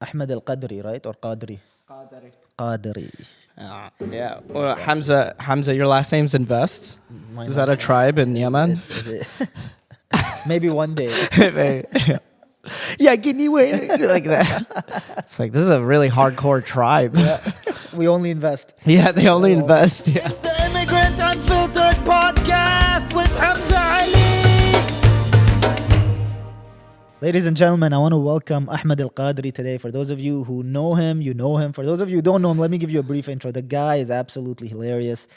Ahmed Al-kadri, right? Or Qadri? Qadari. Qadri. Yeah. Well, Hamza, your last name's Invest. My Is that a tribe in Yemen? Is it? Maybe one day. yeah. Yeah, Guinea way like that. It's like this is a really hardcore tribe. Yeah. We only invest. Yeah, they only invest. Yeah. It's the Immigrant Unfiltered podcast with Hamza Ali. Ladies and gentlemen, I want to welcome Ahmed Al-kadri today. For those of you who know him, you know him. For those of you who don't know him, let me give you a brief intro. The guy is absolutely hilarious.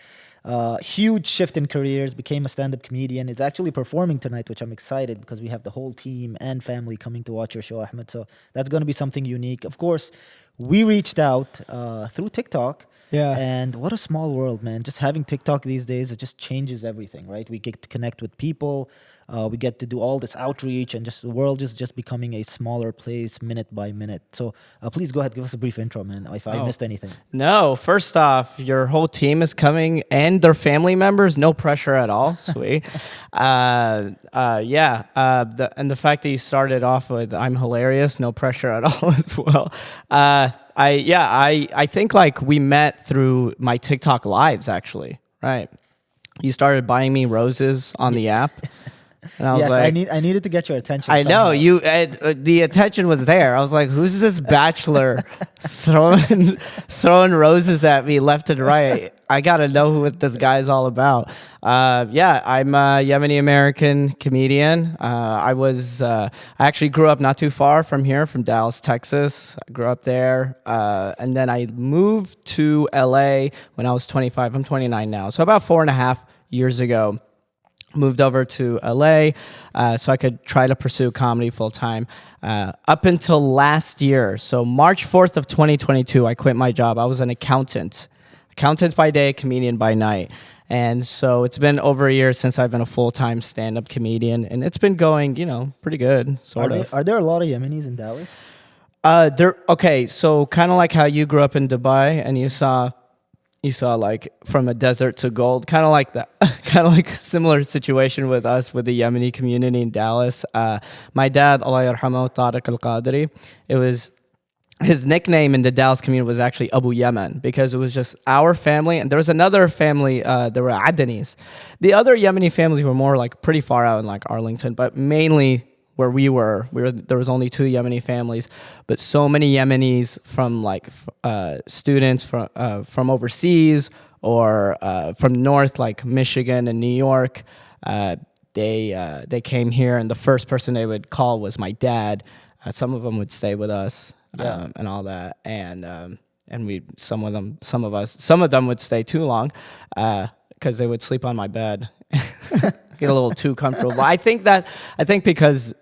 Huge shift in careers, became a stand-up comedian. Is actually performing tonight, which I'm excited because we have the whole team and family coming to watch your show, Ahmed. So that's going to be something unique. Of course, we reached out through TikTok. Yeah. And what a small world, man. Just having TikTok these days, it just changes everything, right? We get to connect with people. We get to do all this outreach, and just the world is just becoming a smaller place minute by minute. So please go ahead, give us a brief intro, man, if I missed anything. No, first off, your whole team is coming and their family members. No pressure at all. Sweet. And the fact that you started off with "I'm hilarious," no pressure at all as well. I think like we met through my TikTok lives actually, right? You started buying me roses on the app. And I was Yes, like, I needed to get your attention. I know somehow. the attention was there. I was like, who's this bachelor throwing roses at me left and right? I gotta know what this guy is all about. I'm a Yemeni American comedian. I actually grew up not too far from here, from Dallas, Texas. I grew up there, and then I moved to LA when I was 25. I'm 29 now, so about 4.5 years ago. Moved over to LA so I could try to pursue comedy full time. Up until last year, so March 4th of 2022, I quit my job. I was an accountant by day, comedian by night. And so it's been over a year since I've been a full-time stand-up comedian, and it's been going, pretty good, sort of. Are there a lot of Yemenis in Dallas? So kind of like how you grew up in Dubai and you saw like from a desert to gold, kind of like that, kind of like a similar situation with us, with the Yemeni community in Dallas. My dad, Allah yarhamahu, Ahmed Al-kadri, it was his nickname in the Dallas community was actually Abu Yemen, because it was just our family. And there was another family, there were Adanis. The other Yemeni families were more like pretty far out in like Arlington, but mainly where we were there was only 2 Yemeni families, but so many Yemenis from like students from overseas or from north, like Michigan and New York. They came here, and the first person they would call was my dad. Some of them would stay with us, and all that, and some of them would stay too long because they would sleep on my bed. Get a little too comfortable. I think because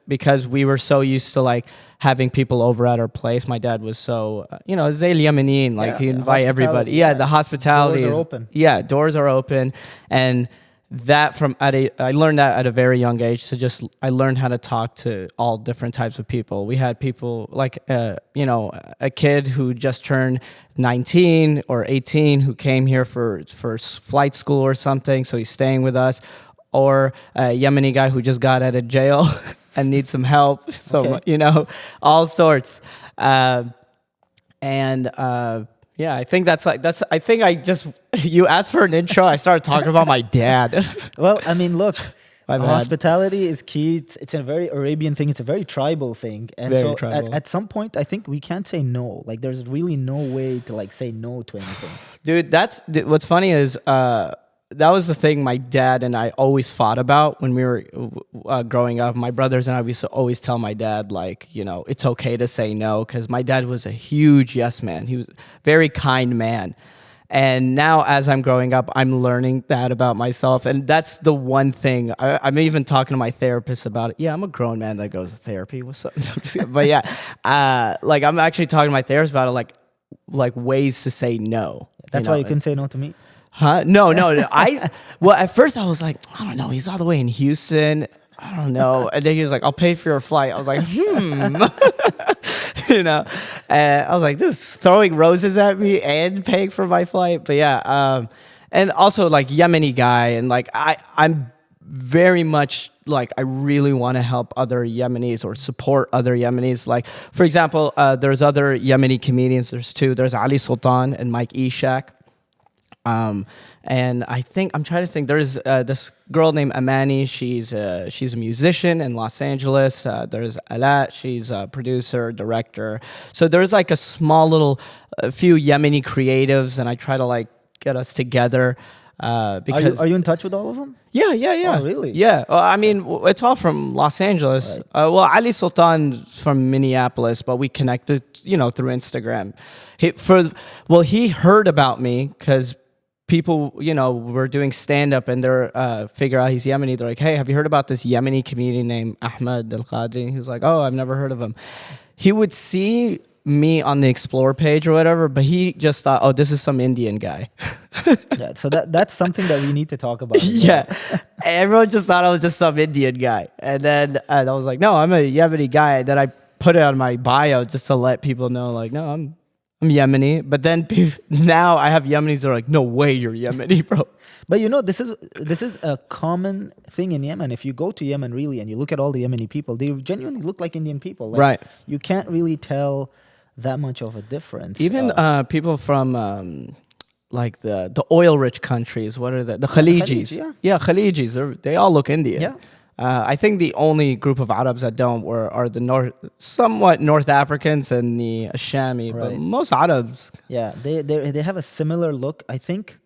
we were so used to like having people over at our place. My dad was so Zay Yemenin, like he invite everybody. Yeah, the hospitality doors are open. Yeah, doors are open, and that I learned that at a very young age. So I learned how to talk to all different types of people. We had people like a kid who just turned 19 or 18 who came here for flight school or something, so he's staying with us. Or a Yemeni guy who just got out of jail and needs some help. So, all sorts. I think you asked for an intro. I started talking about my dad. Well, I mean, look, hospitality is key. It's a very Arabian thing. It's a very tribal thing. And very tribal. At some point, I think we can't say no. Like, there's really no way to like say no to anything. Dude, what's funny is, that was the thing my dad and I always fought about when we were growing up. My brothers and I used to always tell my dad, like, it's okay to say no, because my dad was a huge yes man. He was a very kind man. And now as I'm growing up, I'm learning that about myself. And that's the one thing. I'm even talking to my therapist about it. Yeah, I'm a grown man that goes to therapy. What's up? But yeah, like I'm actually talking to my therapist about it, like ways to say no. That's why you couldn't say no to me? Huh? No. At first I was like, I don't know. He's all the way in Houston. I don't know. And then he was like, I'll pay for your flight. I was like, And I was like, this is throwing roses at me and paying for my flight. But yeah. And also like Yemeni guy. And like, I'm very much like I really want to help other Yemenis or support other Yemenis. Like, for example, there's other Yemeni comedians. There's two. There's Ali Sultan and Mike Ishak. And I think I'm trying to think. There's this girl named Amani. She's a musician in Los Angeles. There's Alat. She's a producer, director. So there's like a small little, a few Yemeni creatives, and I try to like get us together. Because are you in touch with all of them? yeah. Oh, really? Yeah. Well, I mean, it's all from Los Angeles. Right. Well, Ali Sultan's from Minneapolis, but we connected, through Instagram. He heard about me because people, were doing stand-up and they're figure out he's Yemeni. They're like, hey, have you heard about this Yemeni comedian named Ahmed Al-kadri? He was like, oh, I've never heard of him. He would see me on the Explore page or whatever, but he just thought, oh, this is some Indian guy. Yeah, so that's something that we need to talk about. Yeah. Everyone just thought I was just some Indian guy. And then I was like, no, I'm a Yemeni guy. And then I put it on my bio just to let people know, like, no, I'm Yemeni. But then now I have Yemenis that are like, no way you're Yemeni, bro. But this is a common thing in Yemen. If you go to Yemen really and you look at all the Yemeni people, they genuinely look like Indian people. Like, Right. You can't really tell that much of a difference. Even people from like the oil-rich countries, what are the Khalijis? Khalij, Yeah, Khalijis. They all look Indian. Yeah. I think the only group of Arabs that don't are the somewhat North Africans and the Ashami, but Right. most Arabs. Yeah, they have a similar look. I think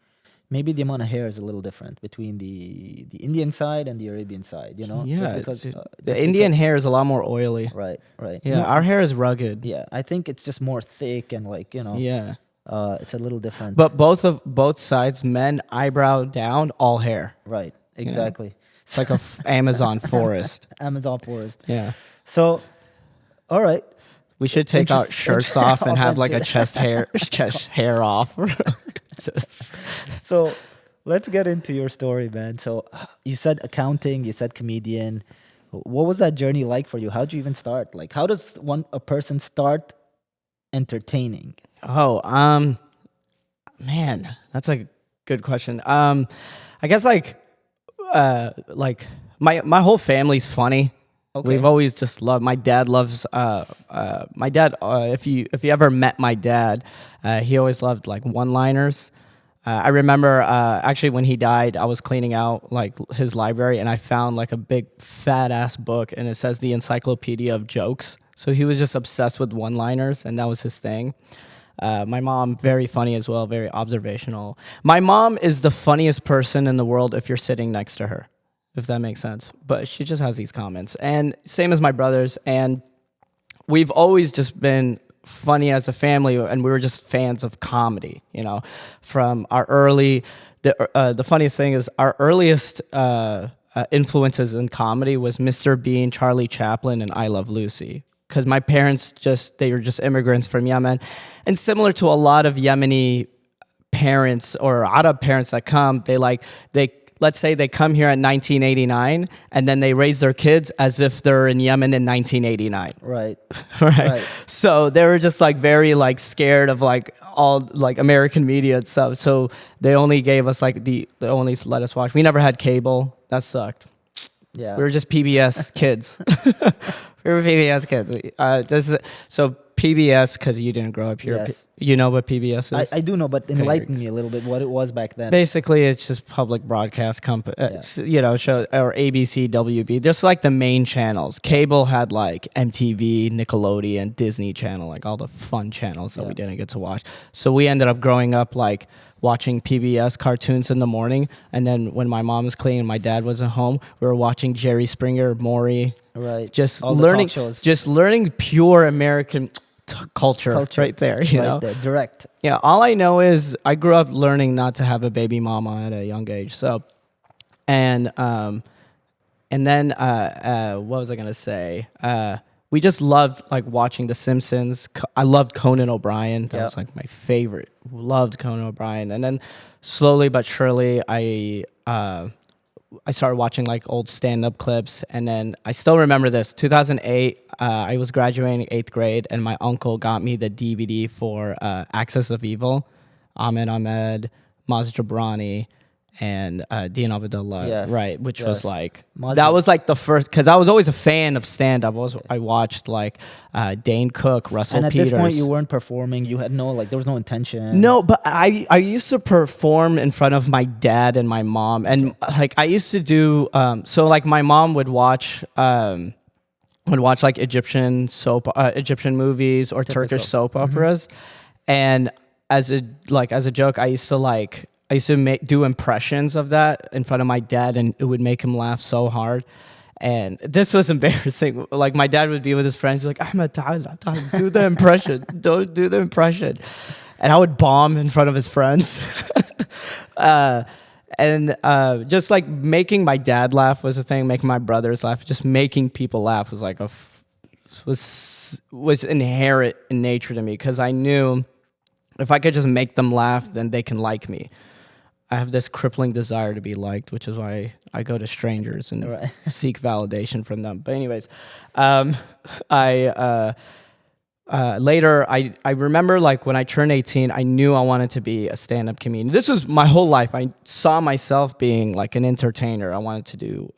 maybe the amount of hair is a little different between the Indian side and the Arabian side. Yeah, just because the Indian hair is a lot more oily. Right. Yeah, No, our hair is rugged. yeah, I think it's just more thick and like Yeah, it's a little different. but both sides, men eyebrow down, all hair. Right, exactly. It's like a Amazon forest. Amazon forest. Yeah. So, all right. We should take our shirts off and have like a chest hair off. Just- So let's get into your story, man. So you said accounting, you said comedian. What was that journey like for you? How'd you even start? Like, how does a person start entertaining? Oh, man, that's a good question. I guess like my whole family's funny. Okay. We've always just loved. My dad loves. My dad. If you ever met my dad, he always loved like one-liners. I remember actually when he died, I was cleaning out like his library and I found like a big fat ass book and it says the Encyclopedia of Jokes. So he was just obsessed with one-liners and that was his thing. My mom, very funny as well, very observational. My mom is the funniest person in the world if you're sitting next to her, if that makes sense. But she just has these comments. And same as my brothers. And we've always just been funny as a family, and we were just fans of comedy, from our early... The funniest thing is our earliest influences in comedy was Mr. Bean, Charlie Chaplin, and I Love Lucy. Because my parents they were just immigrants from Yemen. And similar to a lot of Yemeni parents or Arab parents that come, let's say they come here in 1989 and then they raise their kids as if they're in Yemen in 1989. Right. Right. So they were just like very like scared of like all like American media and stuff. So they only gave us like they only let us watch. We never had cable. That sucked. Yeah. We were just PBS kids. We were PBS kids. So PBS, because you didn't grow up here. Yes. You know what PBS is? I do know, but enlighten me a little bit what it was back then. Basically, it's just public broadcast company, show or ABC, WB, just like the main channels. Cable had like MTV, Nickelodeon, Disney Channel, like all the fun channels that we didn't get to watch. So we ended up growing up like watching PBS cartoons in the morning, and then when my mom was cleaning and my dad wasn't home, we were watching Jerry Springer, Maury. Right. Just all the learning, talk shows. just learning pure American culture right there. You know, there, direct. Yeah, all I know is I grew up learning not to have a baby mama at a young age. So, and then what was I gonna say? We just loved like watching The Simpsons. I loved Conan O'Brien. That was like my favorite. Loved Conan O'Brien. And then slowly but surely, I started watching like old stand-up clips. And then I still remember this. 2008, I was graduating 8th grade, and my uncle got me the DVD for Axis of Evil. Ahmed, Maz Jobrani, and Dean Abdullah, Yes, right? Which was yes. like Mazin. that was like the first, because I was always a fan of stand up. I watched like Dane Cook, Russell And at Peters. this point, you weren't performing. You had no like. There was no intention. No, but I used to perform in front of my dad and my mom, and like I used to do so like my mom would watch like Egyptian movies or Turkish soap operas, and as a joke, I used to do impressions of that in front of my dad, and it would make him laugh so hard. And this was embarrassing. Like my dad would be with his friends, like Ahmed, ta'al, do the impression, don't do the impression, and I would bomb in front of his friends. And just like making my dad laugh was a thing, making my brothers laugh, just making people laugh was like was inherent in nature to me, because I knew if I could just make them laugh, then they can like me. I have this crippling desire to be liked, which is why I go to strangers and seek validation from them. But anyways, later, I remember like when I turned 18, I knew I wanted to be a stand-up comedian. This was my whole life. I saw myself being like an entertainer. I wanted to do,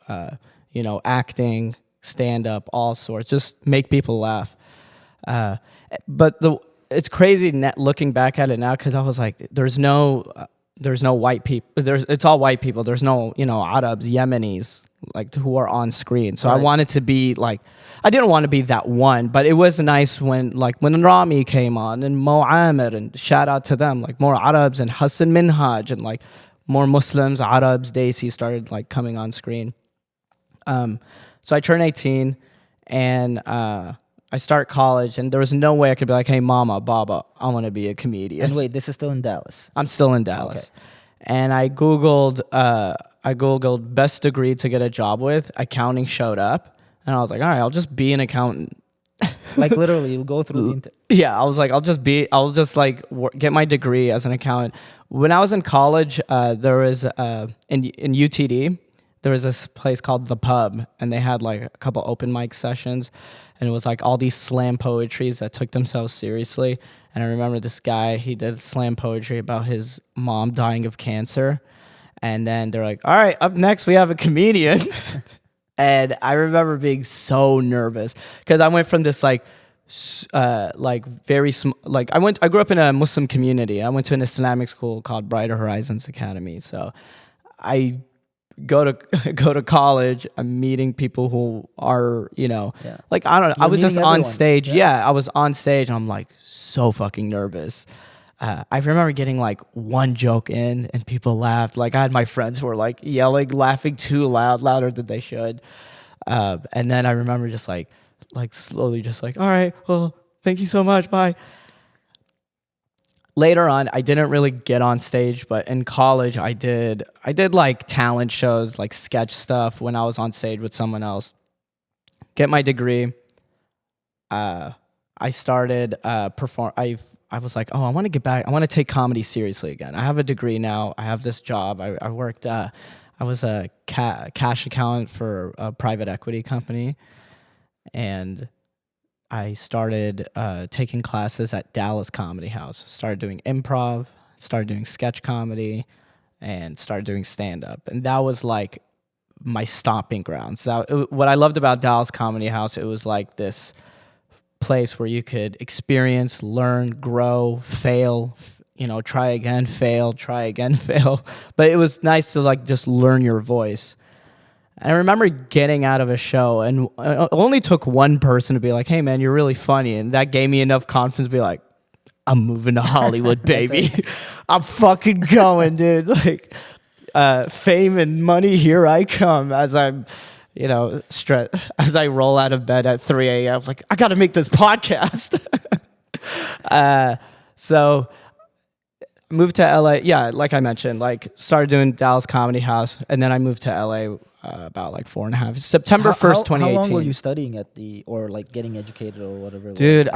acting, stand-up, all sorts, just make people laugh. But it's crazy looking back at it now, because I was like, there's no white people. It's all white people. There's no, Arabs, Yemenis, like who are on screen. So I wanted to be like, I didn't want to be that one, but it was nice when Rami came on and Mo Amir, and shout out to them, like more Arabs and Hassan Minhaj and like more Muslims, Arabs, Desi started like coming on screen. So I turned 18 and I start college, and there was no way I could be like, hey, mama, baba, I want to be a comedian. And wait, this is still in Dallas. I'm still in Dallas. Okay. And I Googled best degree to get a job with. Accounting showed up. And I was like, all right, I'll just be an accountant. Like literally, you'll go through the Yeah, I was like, I'll just get my degree as an accountant. When I was in college, there was in UTD, there was this place called The Pub, and they had like a couple open mic sessions, and it was like all these slam poetries that took themselves seriously. And I remember this guy, he did slam poetry about his mom dying of cancer. And then they're like, all right, up next we have a comedian. And I remember being so nervous, because I went from this I grew up in a Muslim community. I went to an Islamic school called Brighter Horizons Academy. So I go to college. I'm meeting people who are, like, I don't know. I was just on stage. Yeah, I was on stage, and I'm like so fucking nervous. I remember getting like one joke in, and people laughed. Like I had my friends who were like yelling, laughing too loud, louder than they should. And then I remember just like slowly, just like, all right, well, thank you so much, bye. Later on, I didn't really get on stage, but in college, I did like talent shows, like sketch stuff when I was on stage with someone else. Get my degree. I started I was like, oh, I want to get back. I want to take comedy seriously again. I have a degree now. I have this job. I worked, I was a cash accountant for a private equity company. And I started taking classes at Dallas Comedy House. Started doing improv, started doing sketch comedy, and started doing stand-up. And that was like my stomping grounds. What I loved about Dallas Comedy House, it was like this place where you could experience, learn, grow, fail, try again, fail, try again, fail. But it was nice to like just learn your voice. And I remember getting out of a show, and it only took one person to be like, hey man, you're really funny. And that gave me enough confidence to be like, I'm moving to Hollywood, baby. I'm fucking going, dude. Like fame and money, here I come, as I'm as I roll out of bed at 3 a.m. Like, I got to make this podcast. So moved to LA. Yeah, like I mentioned, like started doing Dallas Comedy House, and then I moved to LA about like 4.5 September 1st, 2018. How long were you studying or like getting educated or whatever? Dude,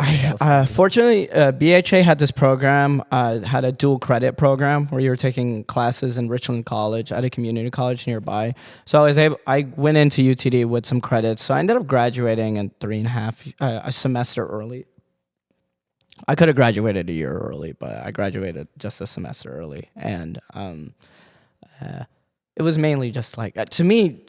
fortunately, BHA had this program, had a dual credit program where you were taking classes in Richland College at a community college nearby. So I went into UTD with some credits. So I ended up graduating in 3.5 a semester early. I could have graduated a year early, but I graduated just a semester early. And It was mainly just like to me,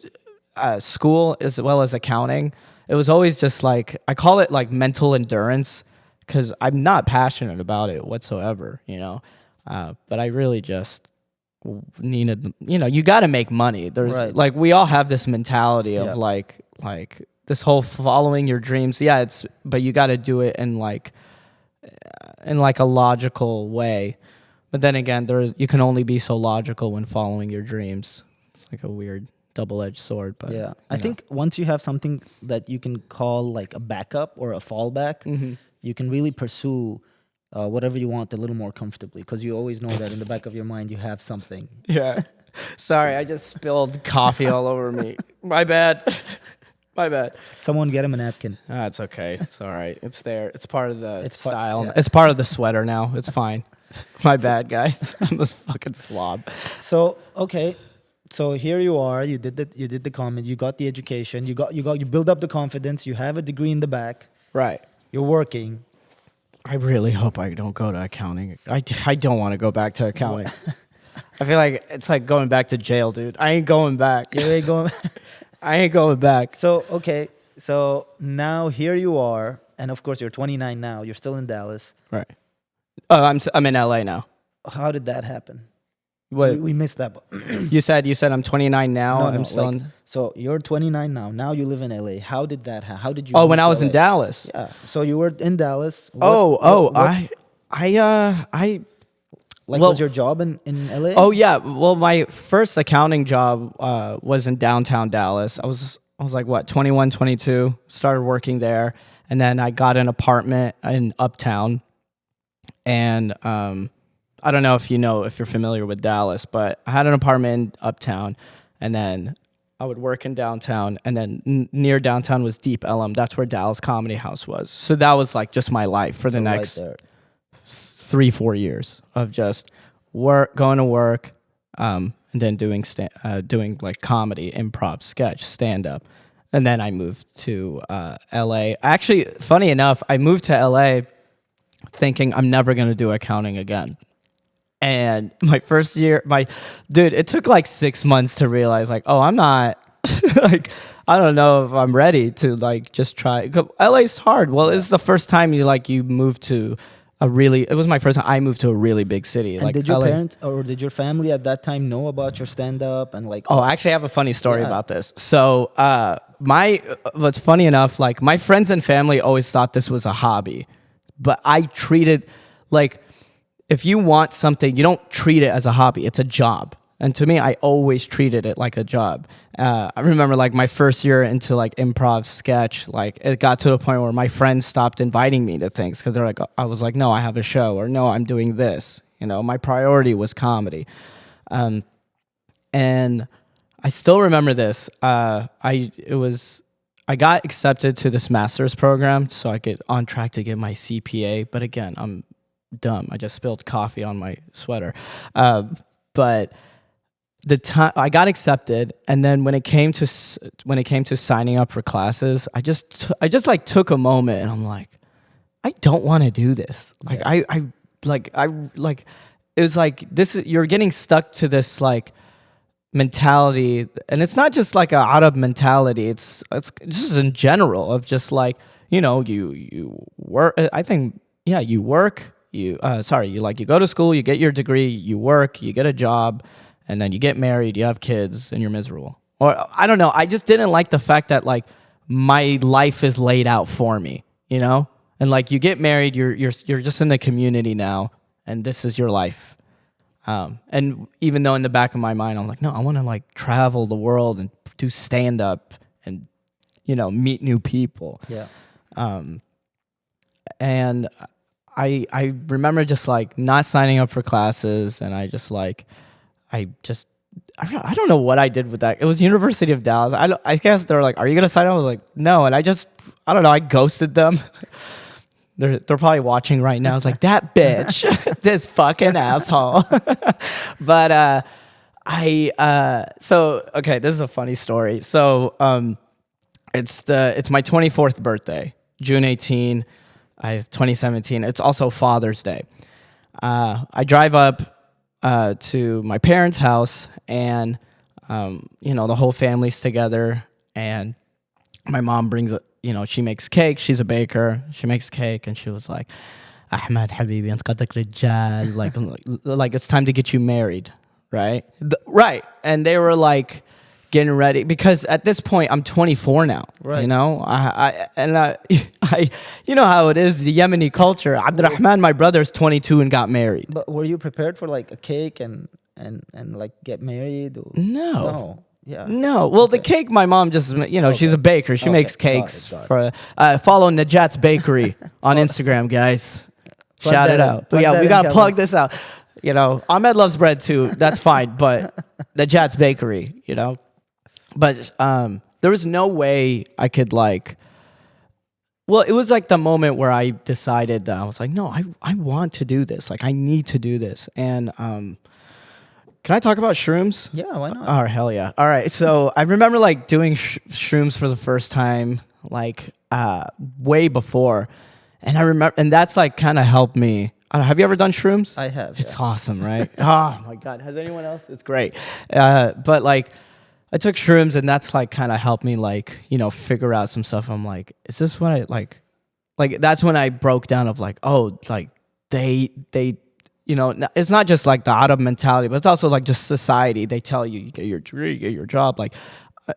school as well as accounting. It was always just like I call it like mental endurance because I'm not passionate about it whatsoever, you know. But I really just needed, you know, you got to make money. There's Right. like we all have this mentality of Yeah. like this whole following your dreams. Yeah, it's but you got to do it in like a logical way. But then again, you can only be so logical when following your dreams. It's like a weird double-edged sword. But Yeah, I you know. think once you have something that you can call like a backup or a fallback, you can really pursue whatever you want a little more comfortably because you always know that in the back of your mind you have something. Yeah. Sorry, I just spilled coffee all over me. My bad. My bad. Someone get him a napkin. It's okay. It's all right. It's there. It's part of the It's style. yeah. It's part of the sweater now. It's fine. My bad, guys. I'm a fucking slob. So okay, so here you are. You did the comment. You got the education. You build up the confidence. You have a degree in the back. Right. You're working. I really hope I don't go to accounting. I don't want to go back to accounting. I feel like it's like going back to jail, dude. I ain't going back. You ain't going. I ain't going back. So okay, so now here you are, and of course you're 29 now. You're still in Dallas. Right. Oh, I'm in LA now. How did that happen? What We missed that. you said I'm 29 now. No, I'm no, still like, in. so you're 29 now. Now you live in LA. How did that happen? How did you? Oh, move when I to was in LA? Dallas. Yeah. So you were in Dallas. I like well- was your job in LA? Oh yeah. Well, my first accounting job was in downtown Dallas. I was like what 21, 22. Started working there, and then I got an apartment in Uptown. And I don't know if you're familiar with Dallas, but I had an apartment in Uptown, and then I would work in downtown, and then near downtown was Deep Ellum. That's where Dallas Comedy House was. So that was like just my life for the So right next there. 3-4 years of just going to work, and then doing like comedy, improv, sketch, stand up, and then I moved to L.A. Actually, funny enough, I moved to L.A. thinking I'm never going to do accounting again. And my first year, it took like 6 months to realize like, oh, I'm not like, I don't know if I'm ready to like just try. LA's hard. Well, it's the first time you moved to it was my first time I moved to a really big city. And like did your LA. parents or did your family at that time know about your stand up and like? Oh, I actually have a funny story Yeah. about this. So, what's funny enough, like my friends and family always thought this was a hobby, but I treated like if you want something, you don't treat it as a hobby. It's a job. And to me, I always treated it like a job. I remember like my first year into like improv sketch, like it got to the point where my friends stopped inviting me to things because they're like, I was like, no, I have a show, or no, I'm doing this. You know, my priority was comedy. And I still remember this. I got accepted to this master's program so I get on track to get my CPA. But again, I'm dumb. I just spilled coffee on my sweater. But the time I got accepted, and then when it came to signing up for classes, I just like took a moment, and I'm like, I don't want to do this. Like it was like this. You're getting stuck to this like mentality, and it's not just like a out of mentality. It's just in general of just like you work. I think you work. You go to school, you get your degree, you work, you get a job, and then you get married, you have kids, and you're miserable. Or I don't know. I just didn't like the fact that like my life is laid out for me, and like you get married, you're just in the community now, and this is your life. And even though in the back of my mind, I'm like, no, I want to like travel the world and do stand up and meet new people. Yeah. And I remember just like not signing up for classes, and I don't know what I did with that. It was University of Dallas. I guess they were like, "Are you gonna sign up?" I was like, "No," and I don't know. I ghosted them. They're probably watching right now. It's like that bitch, this fucking asshole. But so okay, this is a funny story. So it's my 24th birthday, June 18. 2017. It's also Father's Day. I drive up to my parents' house, and the whole family's together, and my mom brings she makes cake. She's a baker. She makes cake, and she was like, Ahmed Habibi, ant qadak rijal, like it's time to get you married, right? Right. And they were like getting ready, because at this point I'm 24 now. Right. You know, I you know how it is, the Yemeni culture. Abdurrahman, my brother's 22 and got married. But were you prepared for like a cake and like get married? Or? No. No. Yeah. No. Well, the cake, my mom just, she's a baker. She makes cakes. Got it. For follow Najat's Bakery on Instagram, guys. Plug Shout that it in. out. Plug Yeah, that we in, got to Kevin. plug this out. Ahmed loves bread too. That's fine. But Najat's Bakery, But there was no way I could well, it was like the moment where I decided that I was like, no, I want to do this. Like, I need to do this. And can I talk about shrooms? Yeah, why not? Oh, hell yeah. All right. So I remember doing shrooms for the first time, way before. And I remember, and that's kind of helped me. Have you ever done shrooms? I have. It's awesome, right? Oh my God. Has anyone else? It's great. But I took shrooms, and that's kind of helped me figure out some stuff. I'm like, is this what I like? That's when I broke down of they it's not just the Arab mentality, but it's also just society. They tell you get your degree, you get your job.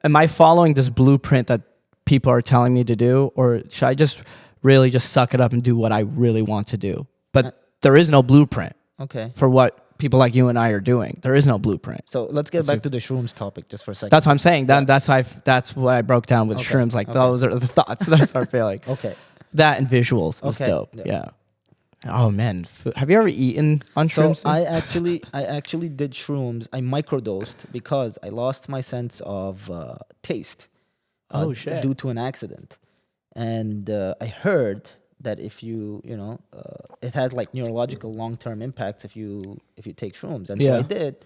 Am I following this blueprint that people are telling me to do, or should I just really just suck it up and do what I really want to do? But there is no blueprint. Okay. For what people like you and I are doing. There is no blueprint. So let's get back to the shrooms topic just for a second. That's what I'm saying. That's what I broke down with shrooms. Those are the thoughts that I start feeling. Okay. That and visuals was dope. Yeah. Oh man, have you ever eaten on So shrooms? I actually did shrooms. I microdosed because I lost my sense of taste. Oh, shit. Due to an accident, and I heard that if you it has neurological long-term impacts if you take shrooms, and so I did,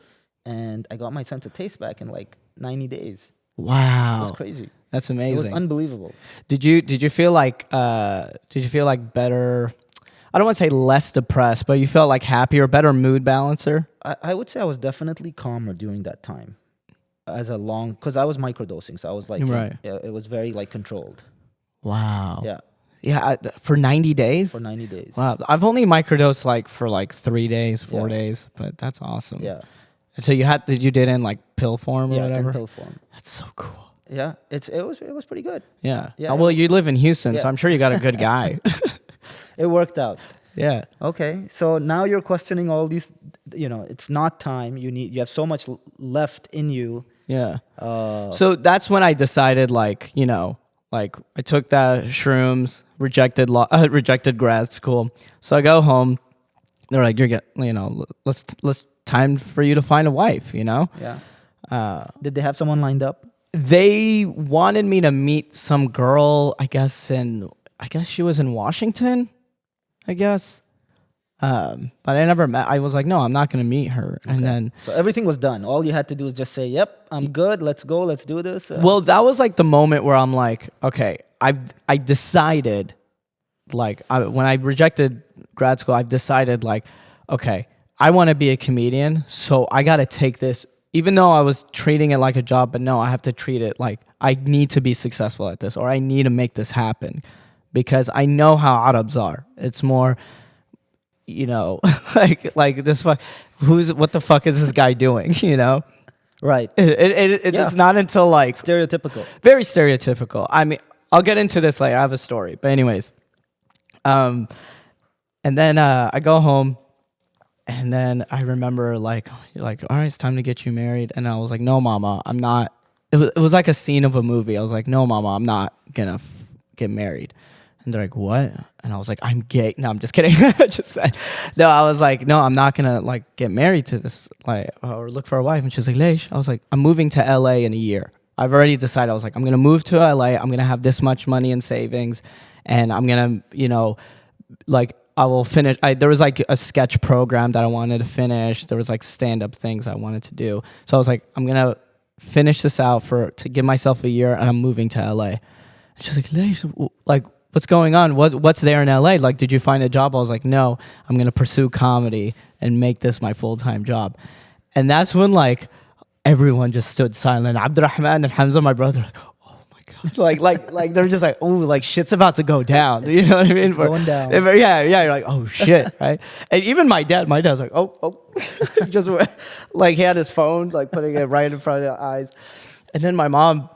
and I got my sense of taste back in 90 days. Wow, It was crazy. That's It was amazing. unbelievable. Did you feel better? I don't want to say less depressed, but you felt happier, better mood balancer? I would say I was definitely calmer during that time, because I was microdosing, so I was Right. it was very controlled. Wow. Yeah, Yeah, for 90 days? for 90 days. Wow. I've only microdosed for 3 days, 4 Yeah. days, but that's awesome. Yeah, So you did in pill form or yeah, whatever? in pill form. That's so cool. Yeah, it was pretty good. Yeah. Yeah, Well, you live in Houston, so Yeah. I'm sure you got a good guy. It worked out. Yeah. Okay, so now you're questioning all these. It's not time. You have so much left in you. Yeah. So that's when I decided, I took that shrooms, rejected grad school. So I go home. They're like, let's time for you to find a wife. Yeah. Did they have someone lined up? They wanted me to meet some girl. I guess she was in Washington. I guess. But I never met. I was like, no, I'm not going to meet her. Okay. And then, So everything was done. All you had to do was just say, "Yep, I'm good. Let's go. Let's do this." well, that was the moment where I'm like, okay, I decided, when I rejected grad school, I've decided okay, I want to be a comedian, so I got to take this, even though I was treating it like a job, but no, I have to treat it I need to be successful at this, or I need to make this happen, because I know how Arabs are. It's more, this what the fuck is this guy doing? right. It's not until Stereotypical. very stereotypical. I mean, I'll get into this later. I have a story, but anyways, and then I go home, and then I remember you're all right, it's time to get you married, and I was like, no, mama, I'm not. It was like a scene of a movie. I was like, no, mama, I'm not gonna get married. And they're like, what? And I was like, I'm gay. No, I'm just kidding. I just said, no, I was like, no, I'm not going to get married to this, or look for a wife. And she was like, Leish. I was like, I'm moving to LA in a year. I've already decided. I was like, I'm going to move to LA. I'm going to have this much money in savings. And I'm going to, I will finish. There was a sketch program that I wanted to finish. There was stand-up things I wanted to do. So I was like, I'm going to finish this out to give myself a year, and I'm moving to LA. And she's like, Leish, what's going on? What's there in LA? Like, did you find a job? I was like, no, I'm gonna pursue comedy and make this my full-time job. And that's when like everyone just stood silent. Abdurrahman and Hamza, my brother, oh my god, like they're just like, oh, like shit's about to go down. You know what I mean? It's going down. Yeah. You're like, oh shit, right? And even my dad's like, oh, just like he had his phone, like putting it right in front of the eyes. And then my mom,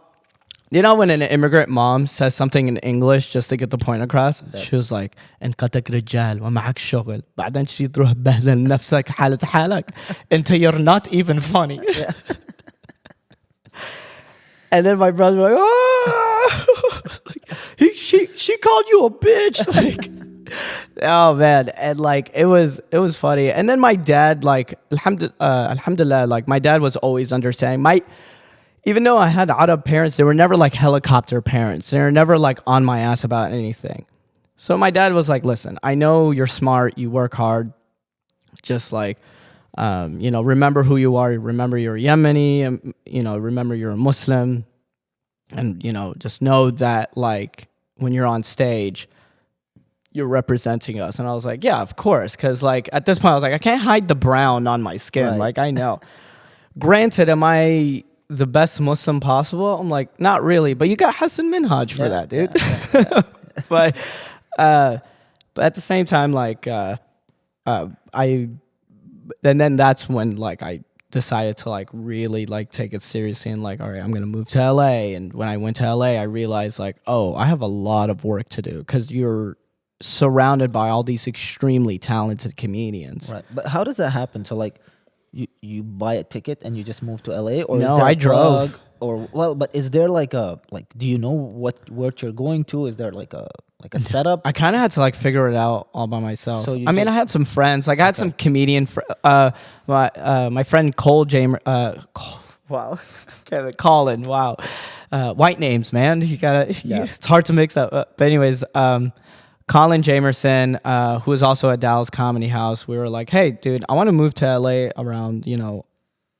you know, when an immigrant mom says something in English just to get the point across, she was like, "انقطك رجال ومعك شغل بعدين شي تروح بهذل نفسك حالة حالك until you're not even funny." Yeah. And then my brother was like, "Oh, like, she called you a bitch." Like, oh man, and like it was funny. And then my dad, like, alhamdulillah, like my dad was always understanding. Even though I had Arab parents, they were never like helicopter parents. They were never like on my ass about anything. So my dad was like, listen, I know you're smart, you work hard. Just like, you know, remember who you are. Remember you're Yemeni, and, you know, remember you're a Muslim. And, you know, just know that like when you're on stage, you're representing us. And I was like, yeah, of course. Because like at this point, I was like, I can't hide the brown on my skin. Right. Like I know. Granted, am I the best Muslim possible? I'm like, not really, but you got Hassan Minhaj for that, dude. Yeah. but at the same time, like then that's when like I decided to like really like take it seriously and like, all right, I'm gonna move to LA. And when I went to LA, I realized like, oh, I have a lot of work to do because you're surrounded by all these extremely talented comedians. Right. But how does that happen? So like you buy a ticket and you just move to LA, or No, is there I a drove. plug? Or well, but is there like do you know what you're going to? Is there like a setup? I kind of had to like figure it out all by myself. So you I mean, I had some friends. Like I had some comedian. My friend Cole Jamer. Wow, Kevin Colin. Wow, white names, man. You gotta. Yeah. It's hard to mix up. But anyways, Colin Jamerson, who was also at Dallas Comedy House, we were like, hey, dude, I want to move to LA around, you know,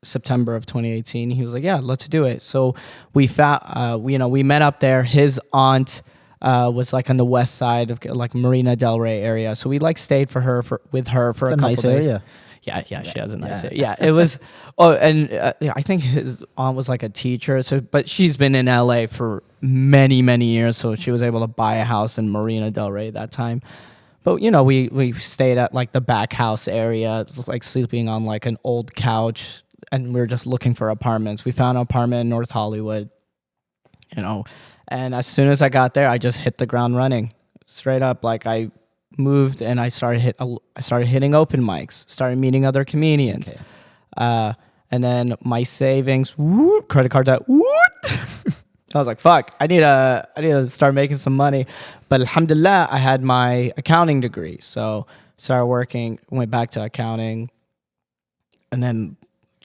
September of 2018. He was like, yeah, let's do it. So we found, we met up there. His aunt was like on the west side of like Marina Del Rey area. So we like stayed with her for a couple nice days. area. Yeah, she has a nice area. Yeah, it was. Oh, and I think his aunt was like a teacher. So, but she's been in LA for many, many years. So she was able to buy a house in Marina Del Rey that time. But you know, we stayed at like the back house area, like sleeping on like an old couch, and we were just looking for apartments. We found an apartment in North Hollywood, you know, and as soon as I got there, I just hit the ground running, straight up. Like I moved and I started hitting open mics, started meeting other comedians, and then my savings, credit card debt, I was like, fuck, I need to start making some money. But alhamdulillah, I had my accounting degree, so started working, went back to accounting, and then,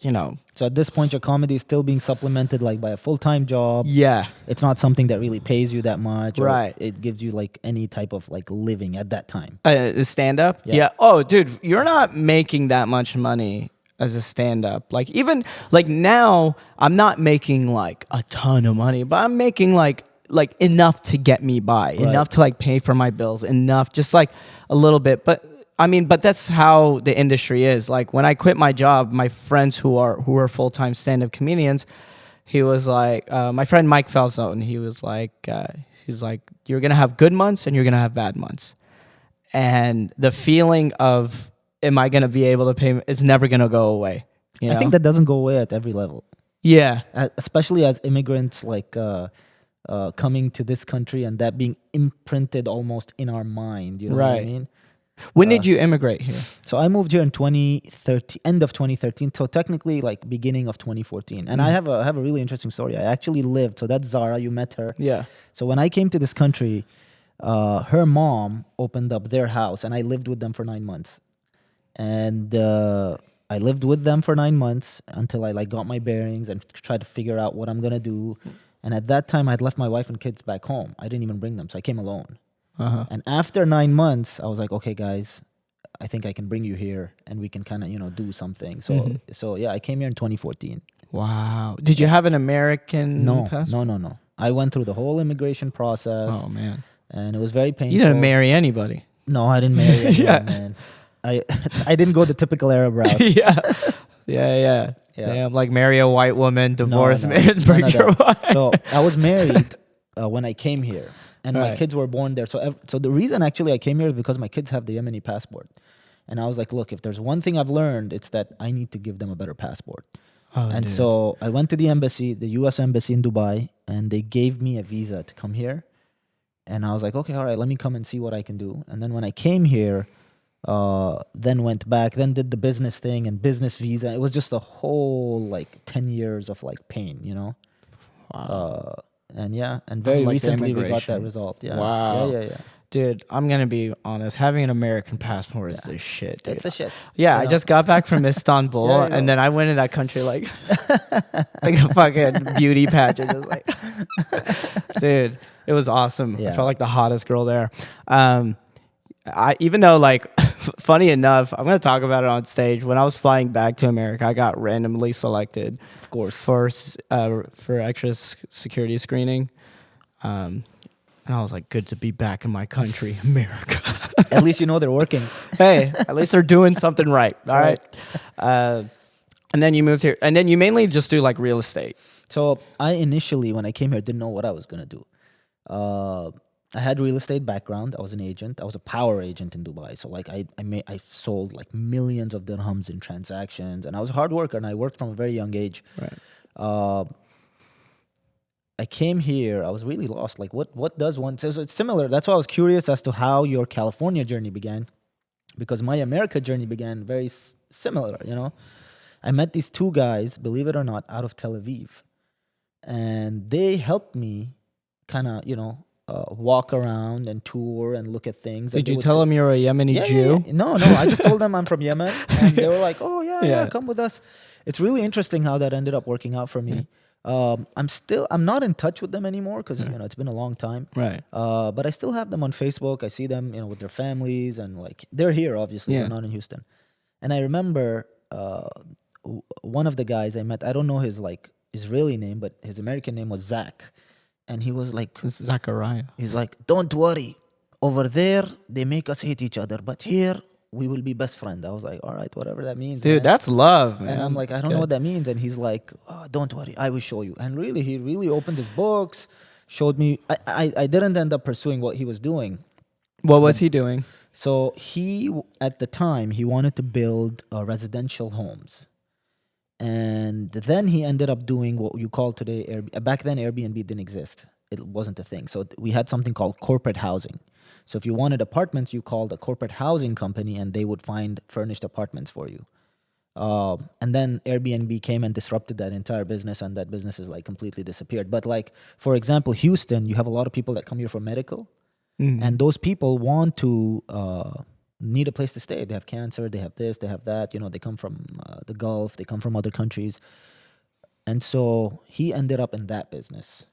you know. So at this point, your comedy is still being supplemented like by a full-time job. Yeah. It's not something that really pays you that much. Or Right. it gives you like any type of like living at that time. Stand-up? Yeah. Oh, dude, you're not making that much money as a stand-up. Like even like now, I'm not making like a ton of money, but I'm making like enough to get me by, enough to like pay for my bills, enough, just like a little bit. But I mean, but that's how the industry is. Like when I quit my job, my friends who are full-time stand-up comedians, he was like, my friend Mike Falzone, he was like, you're gonna have good months and you're gonna have bad months, and the feeling of am I gonna be able to pay is never gonna go away. You know? I think that doesn't go away at every level. Yeah, Especially as immigrants, like coming to this country and that being imprinted almost in our mind. You know what I Right. mean? when did you immigrate here? So I moved here in 2013, end of 2013. So technically, like beginning of 2014. And I have a really interesting story. I actually lived. So that's Zara. You met her. Yeah. So when I came to this country, her mom opened up their house, and I lived with them for 9 months. And I lived with them for 9 months until I like got my bearings and tried to figure out what I'm gonna do. And at that time, I'd left my wife and kids back home. I didn't even bring them, so I came alone. And after 9 months, I was like, okay, guys, I think I can bring you here, and we can kind of do something. So yeah, I came here in 2014. Wow. Did you have an American No, passport? no. I went through the whole immigration process. Oh man. and it was very painful. You didn't marry anybody. No, I didn't marry anyone, Yeah. man. I I didn't go the typical Arab route. Yeah. Yeah. Yeah. Damn, like marry a white woman, divorce, no, man, none break of your that. wife. So I was married when I came here, and my Right. kids were born there. So the reason actually I came here is because my kids have the Yemeni passport, and I was like, look, if there's one thing I've learned, it's that I need to give them a better passport. Oh, And dude. so I went to the embassy, the U.S. embassy in Dubai, and they gave me a visa to come here. And I was like, okay, all right, let me come and see what I can do. And then when I came here, then went back, then did the business thing and business visa. It was just a whole like 10 years of like pain, you know? Wow. And yeah, and very like the recently we got that immigration. resolved. Yeah. Wow. Yeah. Dude, I'm gonna be honest. Having an American passport is the shit, dude. That's the shit. Yeah, you I know? just got back from Istanbul, Yeah, yeah. and then I went in that country like like a fucking beauty pageant. Just like, dude, it was awesome. I Yeah. felt like the hottest girl there. I even though like, funny enough, I'm gonna talk about it on stage. When I was flying back to America, I got randomly selected, Of course. for extra security screening. And I was like, good to be back in my country, America. At least you know they're working. Hey, at least they're doing something right. All right. And then you moved here. And then you mainly just do like real estate. So I initially, when I came here, didn't know what I was going to do. I had real estate background. I was an agent. I was a power agent in Dubai. So like I sold like millions of dirhams in transactions, and I was a hard worker, and I worked from a very young age. Right. I came here, I was really lost. Like what does one, so it's similar. That's why I was curious as to how your California journey began, because my America journey began very similar, you know. I met these two guys, believe it or not, out of Tel Aviv, and they helped me kind of, you know, walk around and tour and look at things. Did you tell them you're a Yemeni Jew? Yeah. No, I just told them I'm from Yemen, and they were like, "Oh yeah, come with us." It's really interesting how that ended up working out for me. I'm not in touch with them anymore because you know it's been a long time. Right. But I still have them on Facebook. I see them, you know, with their families, and like they're here. Obviously, Yeah. they're not in Houston. And I remember one of the guys I met. I don't know his like Israeli name, but his American name was Zach, and he was like, This is Zachariah. he's like, "Don't worry, over there they make us hate each other, but here we will be best friends." I was like, "All right, whatever that means, Dude, man." that's love, man. And I'm like, I That's don't know good. what that means. And he's like, oh, don't worry, I will show you. And really, he really opened his books, showed me. I didn't end up pursuing what he was doing. What was he doing? So at the time, he wanted to build residential homes. And then he ended up doing what you call today, back then Airbnb didn't exist. It wasn't a thing. So we had something called corporate housing. So if you wanted apartments, you called a corporate housing company and they would find furnished apartments for you. And then Airbnb came and disrupted that entire business, and that business is like completely disappeared. But like, for example, Houston, you have a lot of people that come here for medical, and those people want to need a place to stay. They have cancer, they have this, they have that. You know, they come from the Gulf, they come from other countries, and so he ended up in that business.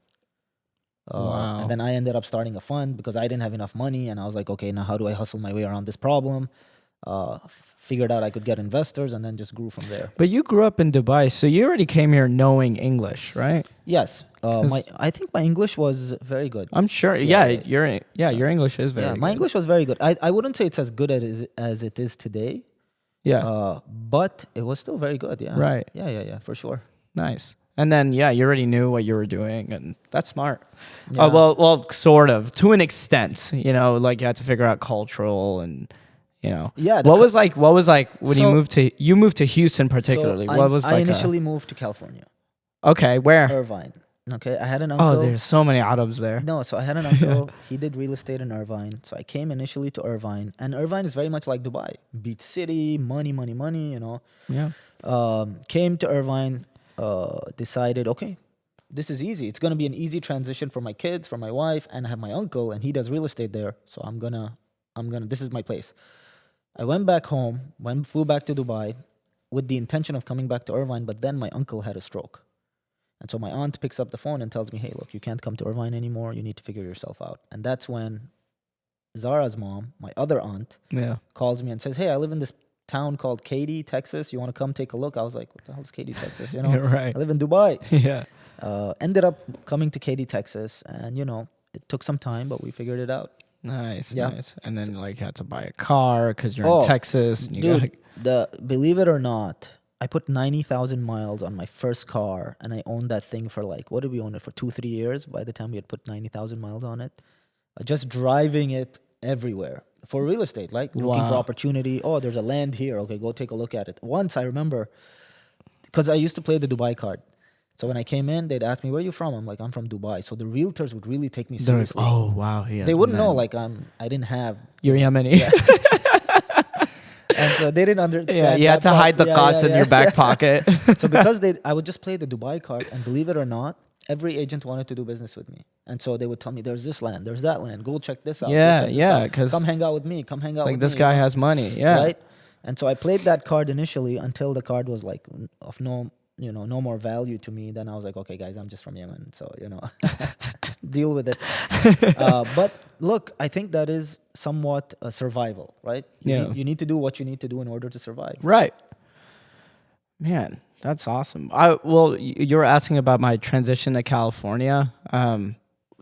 Wow. And then I ended up starting a fund because I didn't have enough money, and I was like, okay, now how do I hustle my way around this problem? Figured out I could get investors, and then just grew from there. But you grew up in Dubai, so you already came here knowing English, right? Yes, I think my English was very good. I'm sure. Yeah, Your English is very Yeah, good. my English was very good. I wouldn't say it's as good as it is today. Yeah. But it was still very good. Yeah. Right. Yeah, for sure. Nice. And then, yeah, you already knew what you were doing, and that's smart. Yeah. Well, sort of, to an extent. You know, like you had to figure out cultural and, you know. Yeah. What was like when So- you moved to Houston particularly? So What was I like initially moved to California, okay, where? Irvine. Okay, I had an uncle. Oh, there's so many Arabs there. No, so I had an uncle. He did real estate in Irvine. So I came initially to Irvine, and Irvine is very much like Dubai, beach city, money. You know. Yeah. Came to Irvine. Decided, okay, this is easy. It's gonna be an easy transition for my kids, for my wife, and I have my uncle, and he does real estate there. So I'm gonna. This is my place. I went back home. Flew back to Dubai, with the intention of coming back to Irvine. But then my uncle had a stroke, and so my aunt picks up the phone and tells me, "Hey, look, you can't come to Irvine anymore. You need to figure yourself out." And that's when Zara's mom, my other aunt, Yeah. calls me and says, "Hey, I live in this town called Katy, Texas. You want to come take a look?" I was like, "What the hell is Katy, Texas? You know, You're right. I live in Dubai." Yeah. Ended up coming to Katy, Texas, and you know, it took some time, but we figured it out. Nice, Yeah. nice. And then like you had to buy a car because you're Oh, in Texas. And you Dude, believe it or not, I put 90,000 miles on my first car, and I owned that thing for like, what did we own it for, 2, 3 years? By the time we had put 90,000 miles on it, just driving it everywhere for real estate, like looking for Wow. opportunity. Oh, there's a land here. Okay, go take a look at it. Once I remember, because I used to play the Dubai card. So when I came in, they'd ask me, "Where are you from?" I'm like, "I'm from Dubai." So the realtors would really take me they're like, seriously. oh wow, yeah. They wouldn't know like I didn't have, You're Yemeni. and so they didn't understand. Yeah, you had that to part. hide the thoughts in your back pocket. So because I would just play the Dubai card, and believe it or not, every agent wanted to do business with me, and so they would tell me, "There's this land, there's that land. Go check this out. Go Yeah, check this yeah, out. 'cause come hang out with me. Come hang out Like with this me." guy has money. Yeah. Right. And so I played that card initially until the card was like of no more value to me. Then I was like, okay, guys, I'm just from Yemen, so deal with it. But look, I think that is somewhat a survival, right? You need to do what you need to do in order to survive. Right. Man, that's awesome. You were asking about my transition to California.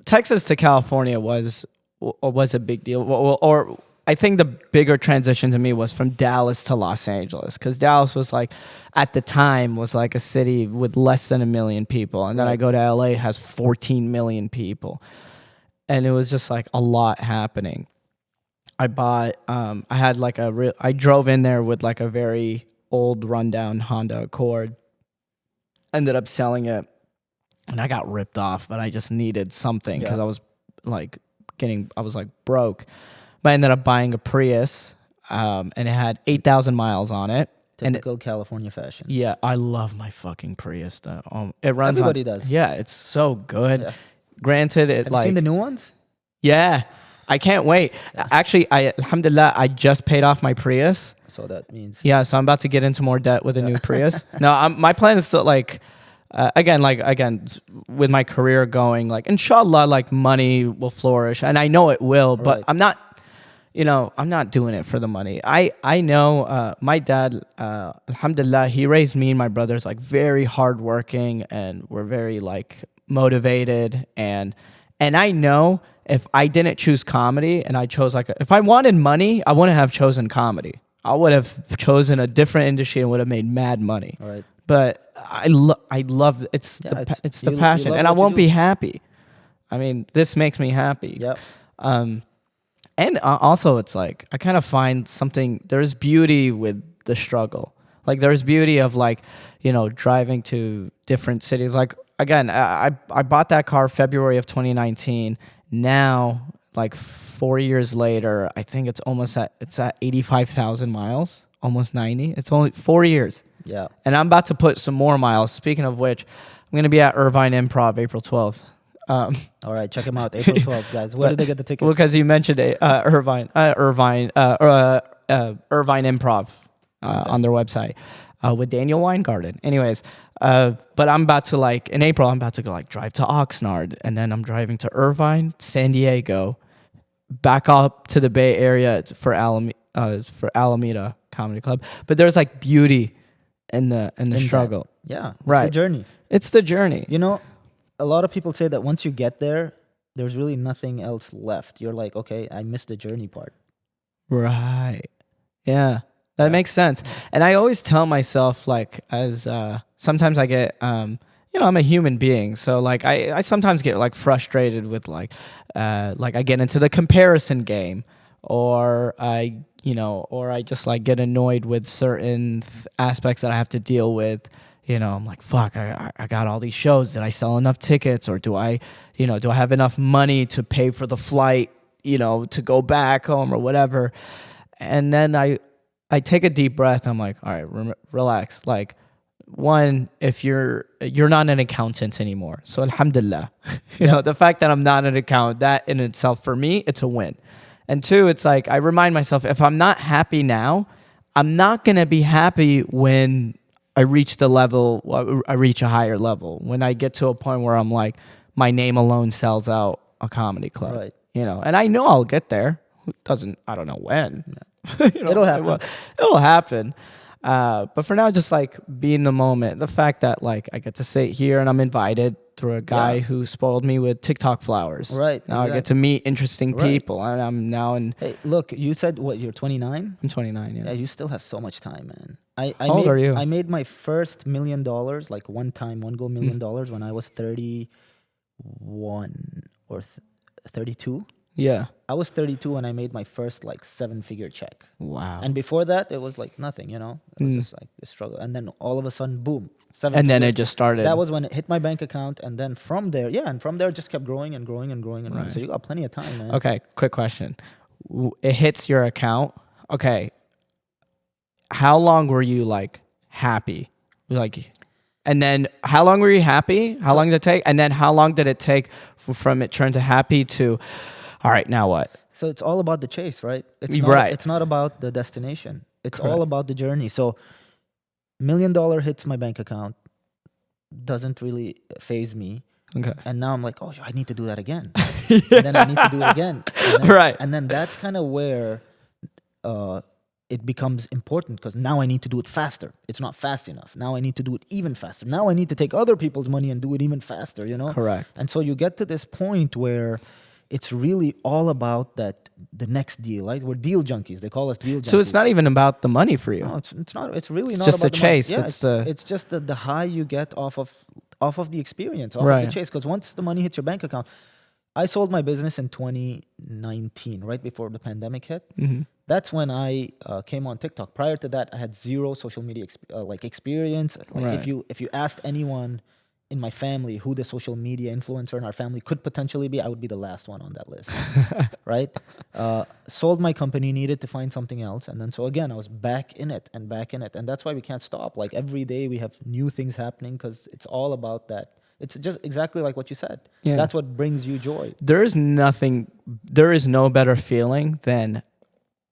Texas to California was a big deal. Or I think the bigger transition to me was from Dallas to Los Angeles, because Dallas was like, at the time, was like a city with less than 1 million people. And then I go to LA, it has 14 million people. And it was just like a lot happening. I drove in there with like a very old rundown Honda Accord, ended up selling it, and I got ripped off, but I just needed something because I was like broke. But I ended up buying a Prius, and it had 8,000 miles on it. Typical California fashion. Yeah, I love my fucking Prius. It runs. Everybody does. Yeah, it's so good. Yeah. Granted, Have you seen the new ones? Yeah, I can't wait. Actually, alhamdulillah, I just paid off my Prius. So that means Yeah, so I'm about to get into more debt with a new Prius. No, my plan is to like, again, with my career going, like, inshallah, like money will flourish, and I know it will, but Right. I'm not. I'm not doing it for the money. I know my dad, alhamdulillah, he raised me and my brothers like very hardworking, and we're very like motivated, and I know if I didn't choose comedy and I chose if I wanted money, I wouldn't have chosen comedy. I would have chosen a different industry and would have made mad money. All right. But I love it's the you passion, love and I what you won't do. be happy. I mean, this makes me happy. Yep. And also, it's like I kind of find there's beauty with the struggle. Like there's beauty of like, driving to different cities. Like again, I bought that car February of 2019. Now, like 4 years later, I think it's at 85,000 miles, almost 90. It's only 4 years. Yeah. And I'm about to put some more miles. Speaking of which, I'm going to be at Irvine Improv April 12th. All right, check them out. April 12th, guys. Where did they get the tickets? Well, because you mentioned Irvine Improv on their website with Daniel Weingarten. Anyways, but I'm about to in April, I'm about to go drive to Oxnard, and then I'm driving to Irvine, San Diego, back up to the Bay Area for Alameda Comedy Club. But there's beauty in the struggle. Yeah, it's Right. a journey. It's the journey. A lot of people say that once you get there, there's really nothing else left. You're like, okay, I missed the journey part. Right. Yeah. That makes sense. And I always tell myself, as sometimes I get, I'm a human being. So I sometimes get frustrated with I get into the comparison game, or I just get annoyed with certain aspects that I have to deal with. I'm like, fuck, I got all these shows. Did I sell enough tickets, or do I have enough money to pay for the flight, to go back home or whatever? And then I take a deep breath. I'm like, all right, relax. One, if you're not an accountant anymore, so alhamdulillah, the fact that I'm not an accountant, that in itself for me, it's a win. And two, it's I remind myself, if I'm not happy now, I'm not gonna be happy when I reach a higher level. When I get to a point where I'm like, my name alone sells out a comedy club, Right. and I know I'll get there. I don't know when. It'll happen. It'll happen. But for now, just be in the moment. The fact that I get to sit here and I'm invited through a guy who spoiled me with TikTok flowers. Right. Now I get to meet interesting Right. people, and I'm now in. Hey, look, you said what? You're 29. I'm 29. Yeah, Yeah. you still have so much time, man. How old are you? I made my first $1 million, like one time, one go $1 million when I was 31 or 32. Yeah. I was 32 when I made my first like 7-figure check. Wow. And before that, it was like nothing, you know? It was just like a struggle. And then all of a sudden, boom, 7 and then figures. it just started. That was when it hit my bank account. And then from there, and from there, it just kept growing and growing and growing and growing. Right. So you got plenty of time, man. Okay, quick question. It hits your account. Okay. How long were you like happy? Like, and then how long were you happy? How long did it take? And then how long did it take from it turn to happy to, all right, now what? So it's all about the chase, right? It's Right. It's not about the destination. It's Correct. all about the journey. So $1 million hits my bank account, doesn't really phase me. Okay. And now I'm like, oh, I need to do that again. And then I need to do it again. And then, Right. And then that's kind of where it becomes important, because now I need to do it faster. It's not fast enough. Now I need to do it even faster. Now I need to take other people's money and do it even faster, you know? Correct. And so you get to this point where it's really all about the next deal, right? We're deal junkies. They call us deal junkies. So it's not even about the money for you. No, it's not. It's really It's not just about the the money. chase. Yeah, It's it's just the high you get off of the experience, off of Right. the chase. Because once the money hits your bank account, I sold my business in 2019, right before the pandemic hit. Mm-hmm. That's when I came on TikTok. Prior to that, I had zero social media experience. Like Right. if you asked anyone in my family who the social media influencer in our family could potentially be, I would be the last one on that list. Right? Sold my company, needed to find something else, and then so again I was back in it, and that's why we can't stop. Like every day we have new things happening, because it's all about that. It's just exactly like what you said. Yeah. That's what brings you joy. There is no better feeling than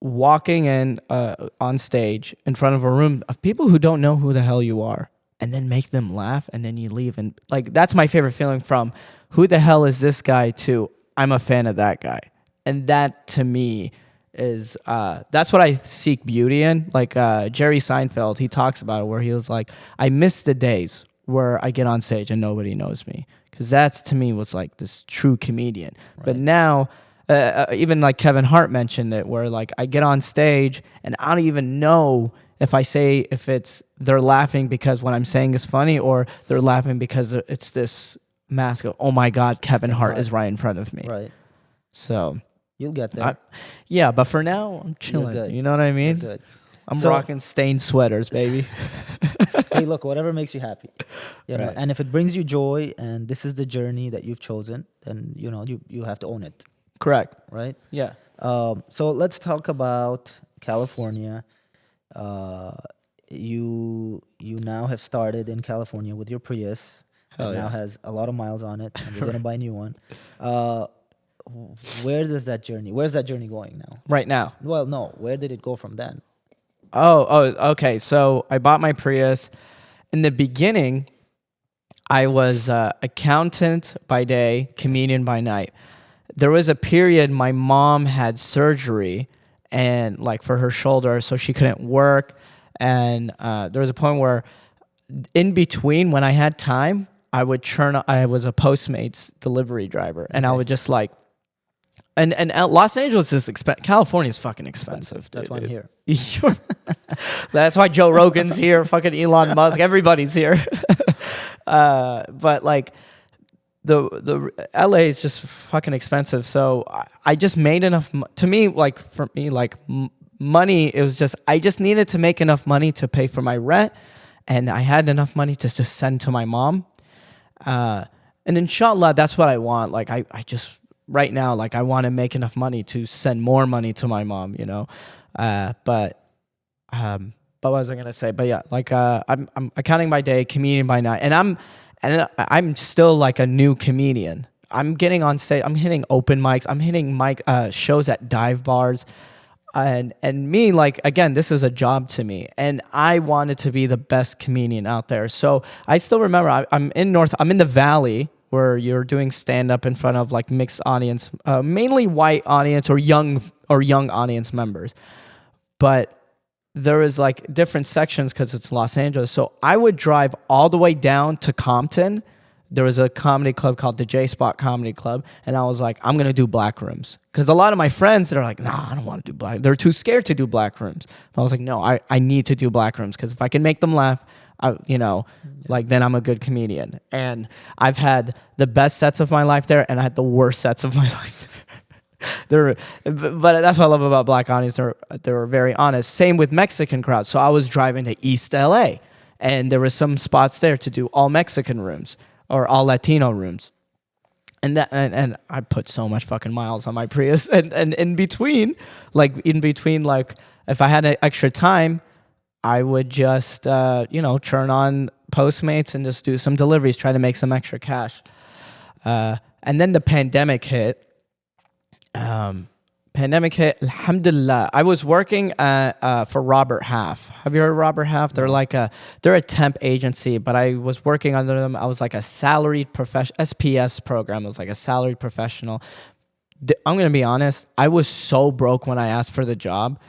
walking in on stage in front of a room of people who don't know who the hell you are, and then make them laugh, and then you leave. And like, that's my favorite feeling, from who the hell is this guy to I'm a fan of that guy. And that to me is, that's what I seek beauty in. Like Jerry Seinfeld, he talks about it, where he was like, I miss the days where I get on stage and nobody knows me. Because that's to me what's like this true comedian. Right. But now, even like Kevin Hart mentioned it, where like I get on stage and I don't even know if they're laughing because what I'm saying is funny, or they're laughing because it's this mask of, oh my God, Kevin Hart is right in front of me. Right. So you'll get there. Yeah, but for now, I'm chilling. You know what I mean? You're good. I'm rocking stained sweaters, baby. Hey, look, whatever makes you happy, you know. Right. And if it brings you joy, and this is the journey that you've chosen, then you know you have to own it. Correct. Right. Yeah. So let's talk about California. You now have started in California with your Prius. That now has a lot of miles on it, and you're gonna buy a new one. Where's that journey going now? Right now. Well, no. Where did it go from then? Oh, okay. So I bought my Prius. In the beginning, I was accountant by day, comedian by night. There was a period my mom had surgery, and like for her shoulder, so she couldn't work. And there was a point where, in between, when I had time, I was a Postmates delivery driver, and I would just like. And Los Angeles is California is fucking expensive. That's why I'm here. Sure. That's why Joe Rogan's here. Fucking Elon Musk. Everybody's here. But like, the LA is just fucking expensive. So I just made enough. To me, like for me, like money. It was just I just needed to make enough money to pay for my rent, and I had enough money to just send to my mom. And inshallah, that's what I want. Like I just. Right now, like I want to make enough money to send more money to my mom, you know. But what was I gonna say? But yeah, like I'm accounting by day, comedian by night, and I'm still like a new comedian. I'm getting on stage, I'm hitting open mics, I'm hitting shows at dive bars, and me, like again, this is a job to me, and I wanted to be the best comedian out there. So I still remember I'm in the Valley, where you're doing stand-up in front of like mixed audience, mainly white audience or young audience members. But there is like different sections because it's Los Angeles. So I would drive all the way down to Compton there was a comedy club called the J Spot Comedy Club, and I was like, I'm gonna do black rooms, because a lot of my friends, they're like, nah, I don't want to do black. They're too scared to do black rooms. I was like, no, I need to do black rooms, because if I can make them laugh, like then I'm a good comedian. And I've had the best sets of my life there, and I had the worst sets of my life there. But that's what I love about black audience. They were very honest. Same with Mexican crowds. So I was driving to East LA, and there were some spots there to do all Mexican rooms or all Latino rooms. And and I put so much fucking miles on my Prius. And in between, if I had extra time, I would just, turn on Postmates and just do some deliveries, try to make some extra cash. And then the pandemic hit. Alhamdulillah. I was working for Robert Half. Have you heard of Robert Half? They're a temp agency, but I was working under them. I was like a salaried SPS program. It was like a salaried professional. I'm going to be honest. I was so broke when I asked for the job,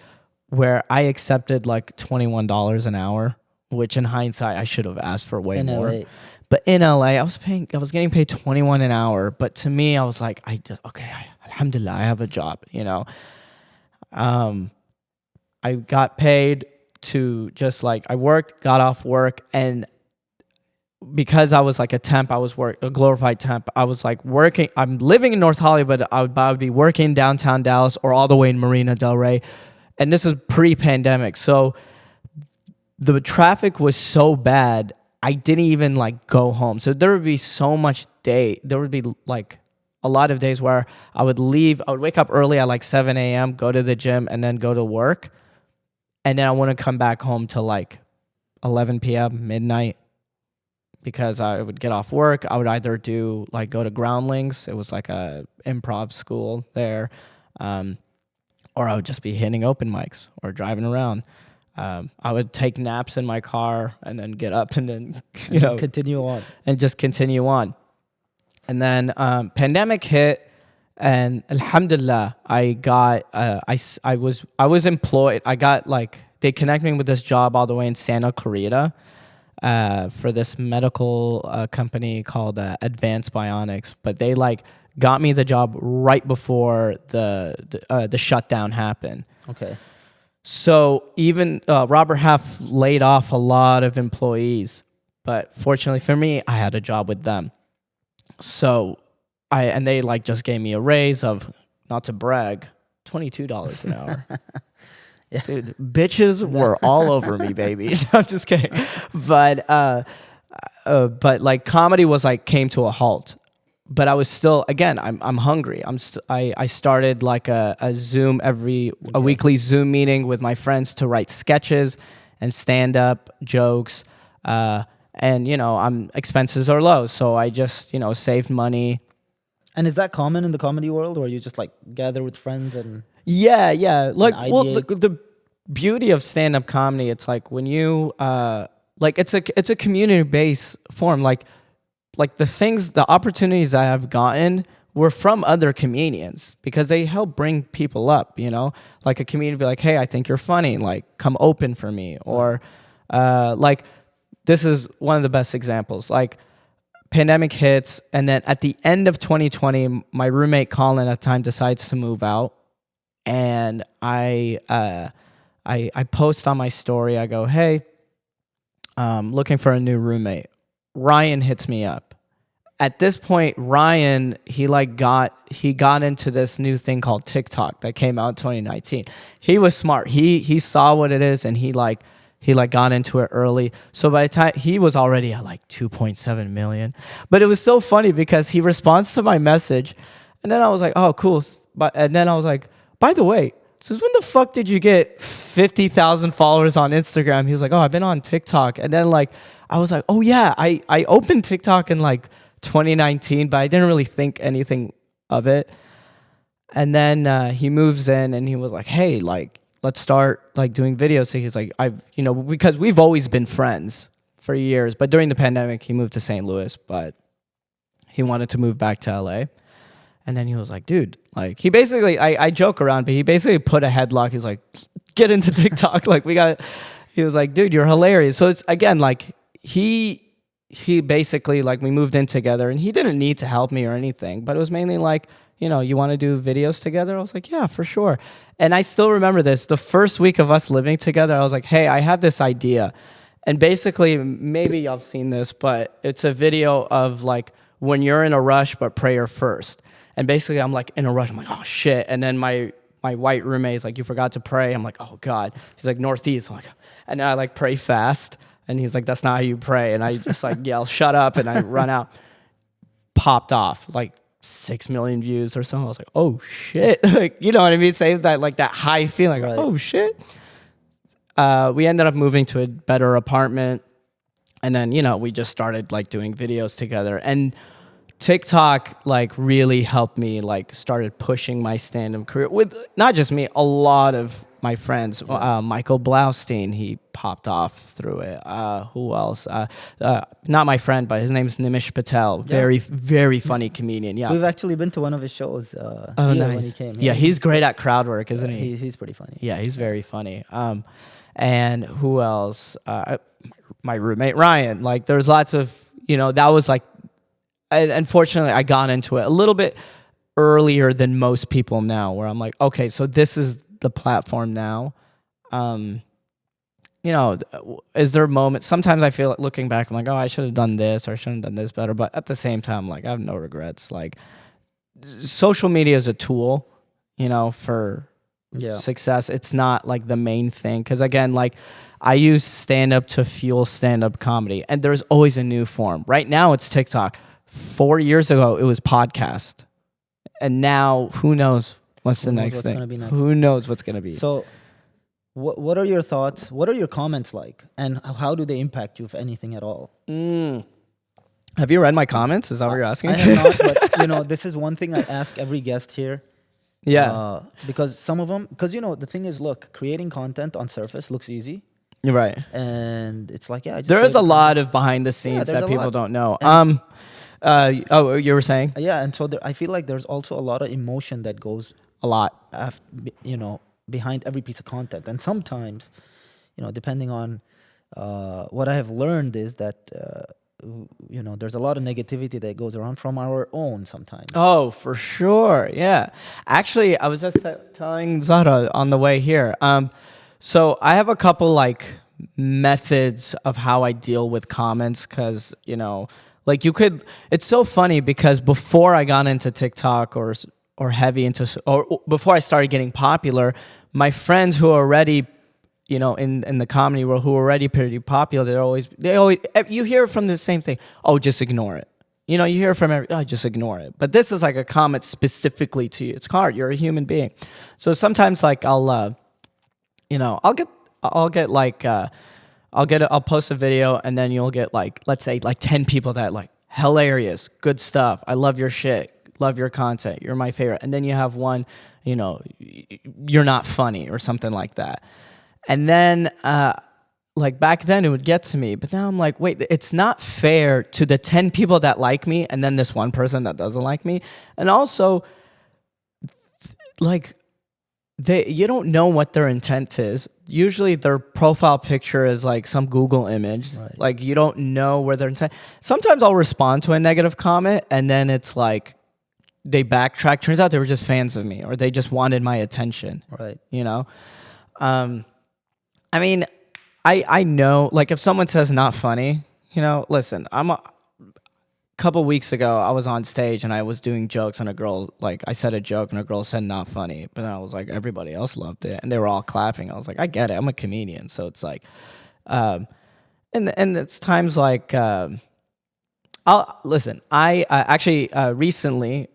where I accepted like $21 an hour, which in hindsight, I should have asked for way more. LA. But in LA, I was getting paid $21 an hour. But to me, I was like, alhamdulillah, I have a job, I got paid to just I worked, got off work, and because I was like a temp, a glorified temp, I was like working, I'm living in North Hollywood, but I would be working downtown Dallas or all the way in Marina Del Rey. And this was pre-pandemic. So the traffic was so bad, I didn't even go home. So there would be so much there would be a lot of days where I would wake up early at 7 a.m., go to the gym, and then go to work. And then I want to come back home to 11 p.m., midnight, because I would get off work. I would either go to Groundlings. It was a improv school there. Or I would just be hitting open mics or driving around. I would take naps in my car and then get up and then, continue on. And just continue on. And then pandemic hit, and alhamdulillah, I got, I was employed. I got they connected me with this job all the way in Santa Clarita for this medical company called Advanced Bionics. But they got me the job right before the shutdown happened. Okay. So even Robert Half laid off a lot of employees, but fortunately for me, I had a job with them. So they just gave me a raise of, not to brag, $22 an hour. Yeah. Dude, bitches were all over me, baby. I'm just kidding. But comedy was came to a halt. But I was still, again, I'm hungry. I started a Zoom a weekly Zoom meeting with my friends to write sketches and stand up jokes. And expenses are low, so I just saved money. And is that common in the comedy world, or you just gather with friends and yeah the beauty of stand up comedy, it's when you it's a community based form. The opportunities I have gotten were from other comedians, because they help bring people up, a comedian be like, hey, I think you're funny, come open for me. Or this is one of the best examples. Pandemic hits, and then at the end of 2020, my roommate Colin at the time decides to move out, and I post on my story. I go, hey, looking for a new roommate. Ryan hits me up. At this point, Ryan, he got into this new thing called TikTok that came out in 2019. He was smart. He saw what it is, and he got into it early. So by the time, he was already at 2.7 million. But it was so funny because he responds to my message, and then I was like, oh, cool. And then I was like, by the way, since when the fuck did you get 50,000 followers on Instagram? He was like, oh, I've been on TikTok. And then I was like, oh yeah, I opened TikTok in 2019, but I didn't really think anything of it. And then he moves in, and he was like, hey, let's start doing videos. So he's like, because we've always been friends for years, but during the pandemic, he moved to St. Louis, but he wanted to move back to LA. And then he was like, dude, he basically, I joke around, but he basically put a headlock. He was like, get into TikTok. He was like, dude, you're hilarious. So it's, again, he he basically, like, we moved in together, and he didn't need to help me or anything, but it was mainly like, you want to do videos together? I was like, yeah, for sure. And I still remember this. The first week of us living together, I was like, hey, I have this idea. And basically, maybe y'all have seen this, but it's a video of like when you're in a rush, but prayer first. And basically, I'm like in a rush. I'm like, oh shit. And then my white roommate is like, you forgot to pray. I'm like, oh God. He's like, northeast. I'm like, and then I like pray fast. And he's like, that's not how you pray. And I just like yell, shut up. And I run out. Popped off like 6 million views or something. I was like, oh shit. Like, you know what I mean? Save that, like that high feeling. Right. Oh shit. We ended up moving to a better apartment. And then, we just started like doing videos together. And TikTok like really helped me, like started pushing my stand-up career with not just me, a lot of my friends. Michael Blaustein, he popped off through it. Who else? Not my friend, but his name is Nimish Patel. Very, very funny comedian. Yeah, we've actually been to one of his shows. Oh, nice. When he came. Yeah, he's great at crowd work, isn't he? He's pretty funny. Yeah, he's very funny. And who else? My roommate Ryan. Like, there's lots of, that was like. Unfortunately, I got into it a little bit earlier than most people now, where I'm like, okay, so this is the platform now. Is there moments? Sometimes I feel like looking back, I'm like, oh, I should have done this or I should have done this better. But at the same time, like, I have no regrets. Like, social media is a tool, for success. It's not like the main thing. Because again, like, I use stand-up to fuel stand-up comedy. And there's always a new form. Right now, it's TikTok. 4 years ago, it was podcast. And now, who knows what's the next thing? Who knows what's going to be? So, what are your thoughts? What are your comments like? And how do they impact you, if anything at all? Have you read my comments? Is that what you're asking? I have not, but, this is one thing I ask every guest here. Yeah. Because some of them, the thing is, look, creating content on surface looks easy. You're right. And it's like, there is a lot of behind the scenes that people don't know. You were saying? Yeah, and so I feel like there's also a lot of emotion that goes a lot, behind every piece of content. And sometimes, depending on what I have learned is that, there's a lot of negativity that goes around from our own sometimes. Oh, for sure. Yeah. Actually, I was just telling Zahra on the way here. So I have a couple like methods of how I deal with comments because, like it's so funny because before I got into TikTok or before I started getting popular, my friends who are already, in the comedy world who are already pretty popular, they always, you hear from the same thing. Oh, just ignore it. You hear from just ignore it. But this is like a comment specifically to you. It's hard. You're a human being. So sometimes like I'll post a video and then you'll get like, let's say like 10 people that like, hilarious, good stuff. I love your shit. Love your content. You're my favorite. And then you have one, you're not funny or something like that. And then, like back then it would get to me, but now I'm like, wait, it's not fair to the 10 people that like me and then this one person that doesn't like me. And also, like, you don't know what their intent is. Usually their profile picture is like some Google image. Right. Like you don't know where their intent. Sometimes I'll respond to a negative comment and then it's like they backtrack. Turns out they were just fans of me or they just wanted my attention. Right. I mean, I know, like if someone says not funny, listen, a couple weeks ago, I was on stage and I was doing jokes and a girl, like I said a joke and a girl said not funny, but then I was like, everybody else loved it and they were all clapping. I was like, I get it. I'm a comedian. So it's like, and it's times like, recently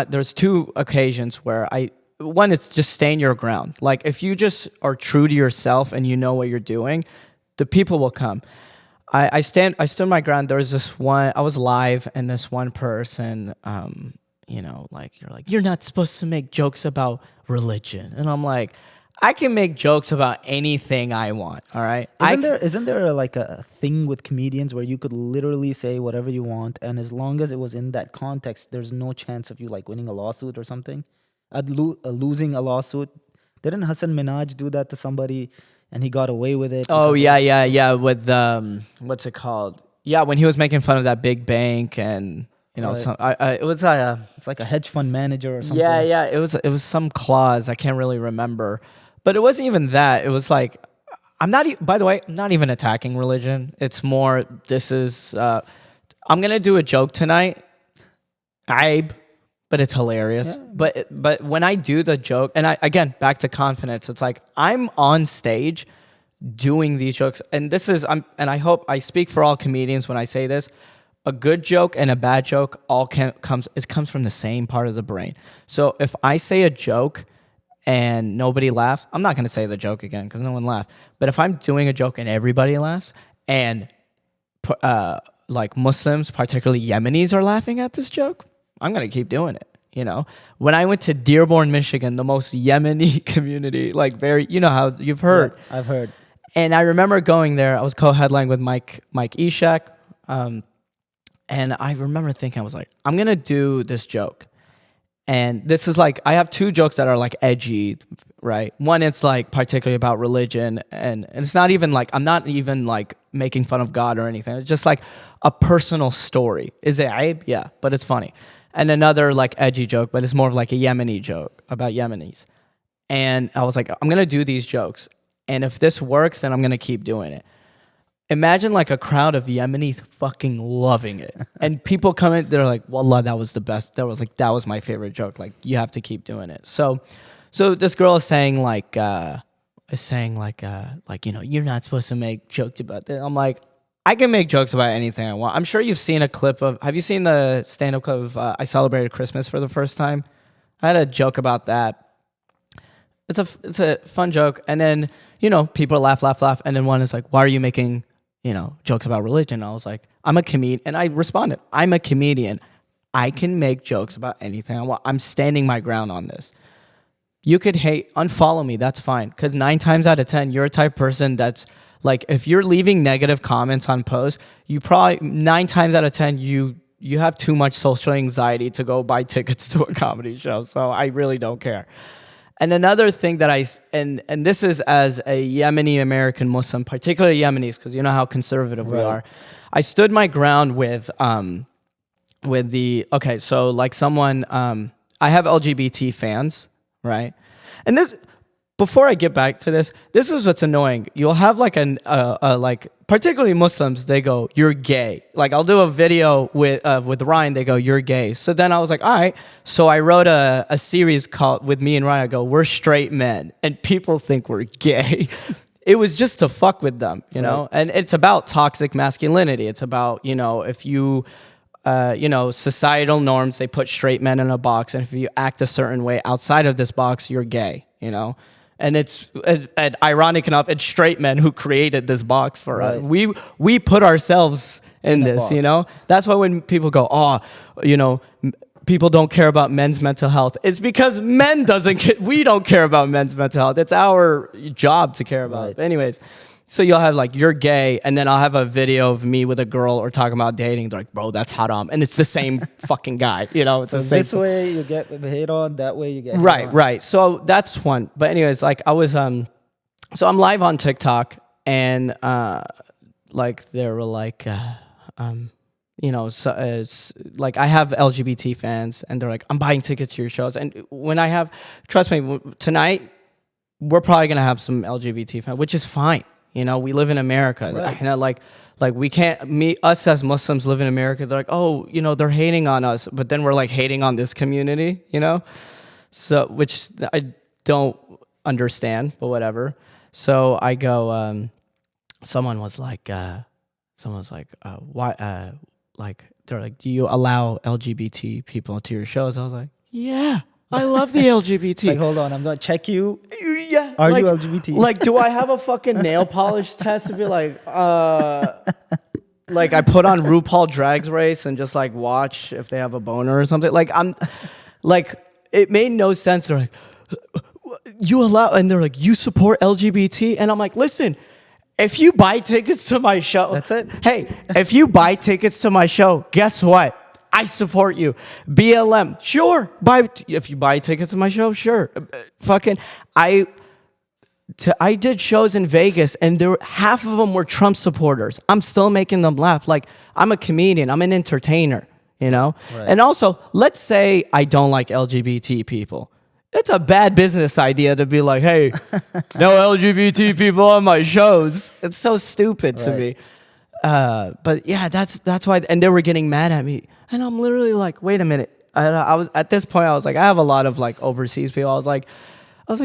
there's two occasions where one, it's just stand your ground. Like if you just are true to yourself and you know what you're doing, the people will come. I stood my ground. There was this one, I was live and this one person, you're not supposed to make jokes about religion. And I'm like, I can make jokes about anything I want. All right. Isn't there like a thing with comedians where you could literally say whatever you want, and as long as it was in that context, there's no chance of you like winning a lawsuit or something? Losing a lawsuit. Didn't Hassan Minaj do that to somebody and he got away with it? Oh yeah. With what's it called? Yeah, when he was making fun of that big bank and Right. some, it was It's like a hedge fund manager or something. yeah, it was some clause I can't really remember, but it wasn't even that. It was like by the way, I'm not even attacking religion. It's more this is I'm gonna do a joke tonight, Aib, but it's hilarious. Yeah. But when I do the joke, and again back to confidence, it's like I'm on stage doing these jokes, and and I hope I speak for all comedians when I say this. A good joke and a bad joke comes from the same part of the brain. So if I say a joke and nobody laughs, I'm not going to say the joke again because no one laughed. But if I'm doing a joke and everybody laughs, and like Muslims, particularly Yemenis, are laughing at this joke, I'm going to keep doing it. When I went to Dearborn, Michigan, the most Yemeni community, like how you've heard. Yeah, I've heard. And I remember going there. I was co-headlining with Mike Ishak. And I remember thinking, I was like, I'm going to do this joke. And this is like, I have two jokes that are like edgy, right? One, it's like particularly about religion. And it's not even like, I'm not even like making fun of God or anything. It's just like a personal story. Is it aib? Yeah, but it's funny. And another like edgy joke, but it's more of like a Yemeni joke about Yemenis. And I was like, I'm going to do these jokes. And if this works, then I'm going to keep doing it. Imagine like a crowd of Yemenis fucking loving it. And people come in, they're like, Wallah, that was the best. That was my favorite joke. Like, you have to keep doing it. So this girl is saying like, you're not supposed to make jokes about that. I'm like, I can make jokes about anything I want. I'm sure you've seen a clip have you seen the stand-up clip of I Celebrated Christmas for the First Time? I had a joke about that. It's a fun joke. And then, people laugh. And then one is like, why are you making jokes about religion? I was like, I'm a comedian. And I responded, I'm a comedian. I can make jokes about anything I want. I'm standing my ground on this. You could unfollow me. That's fine. Because 9 times out of 10, you're a type of person that's like, if you're leaving negative comments on posts, you probably 9 times out of 10, you have too much social anxiety to go buy tickets to a comedy show. So I really don't care. And another thing that and this is as a Yemeni American Muslim, particularly Yemenis, because you know how conservative we are. I stood my ground so like someone, I have LGBT fans, right? And before I get back to this is what's annoying. You'll have like particularly Muslims, they go, you're gay. Like I'll do a video with Ryan, they go, you're gay. So then I was like, all right. So I wrote a series called, with me and Ryan, I go, we're straight men. And people think we're gay. It was just to fuck with them, know? And it's about toxic masculinity. It's about, if you, societal norms, they put straight men in a box. And if you act a certain way outside of this box, you're gay, And it's and ironic enough, it's straight men who created this box for us. We put ourselves in this, That's why when people go, people don't care about men's mental health. It's because we don't care about men's mental health. It's our job to care about. But anyways, so you'll have like, you're gay, and then I'll have a video of me with a girl or talking about dating. They're like, bro, that's haram. And it's the same fucking guy, It's So the same. this way you get hate on, that way you get hate on. Right. So that's one. But anyways, like I was, so I'm live on TikTok, and like they were like, so it's like I have LGBT fans, and they're like, I'm buying tickets to your shows. And trust me, tonight we're probably gonna have some LGBT fans, which is fine. We live in America. Right. Like we can't us as Muslims live in America. They're like, oh, they're hating on us, but then we're like hating on this community, So, which I don't understand, but whatever. So I go, someone was like, why, like, they're like, do you allow LGBT people into your shows? I was like, yeah, I love the LGBT. It's like, hold on, I'm gonna check you. Yeah. Are you LGBT? Like, do I have a fucking nail polish test to be like, like I put on RuPaul Drag Race and just like watch if they have a boner or something? Like it made no sense. They're like, you allow, and they're like, you support LGBT? And I'm like, listen, if you buy tickets to my show, that's it. Hey, if you buy tickets to my show, guess what? I support you. BLM, sure. If you buy tickets to my show, sure. I did shows in Vegas, and half of them were Trump supporters. I'm still making them laugh. Like, I'm a comedian. I'm an entertainer, you know? Right. And also, let's say I don't like LGBT people. It's a bad business idea to be like, hey, no LGBT people on my shows. It's so stupid to me. But yeah, that's why. And they were getting mad at me. And I'm literally like, wait a minute. I was at this point, I was like, I have a lot of like overseas people. I was like,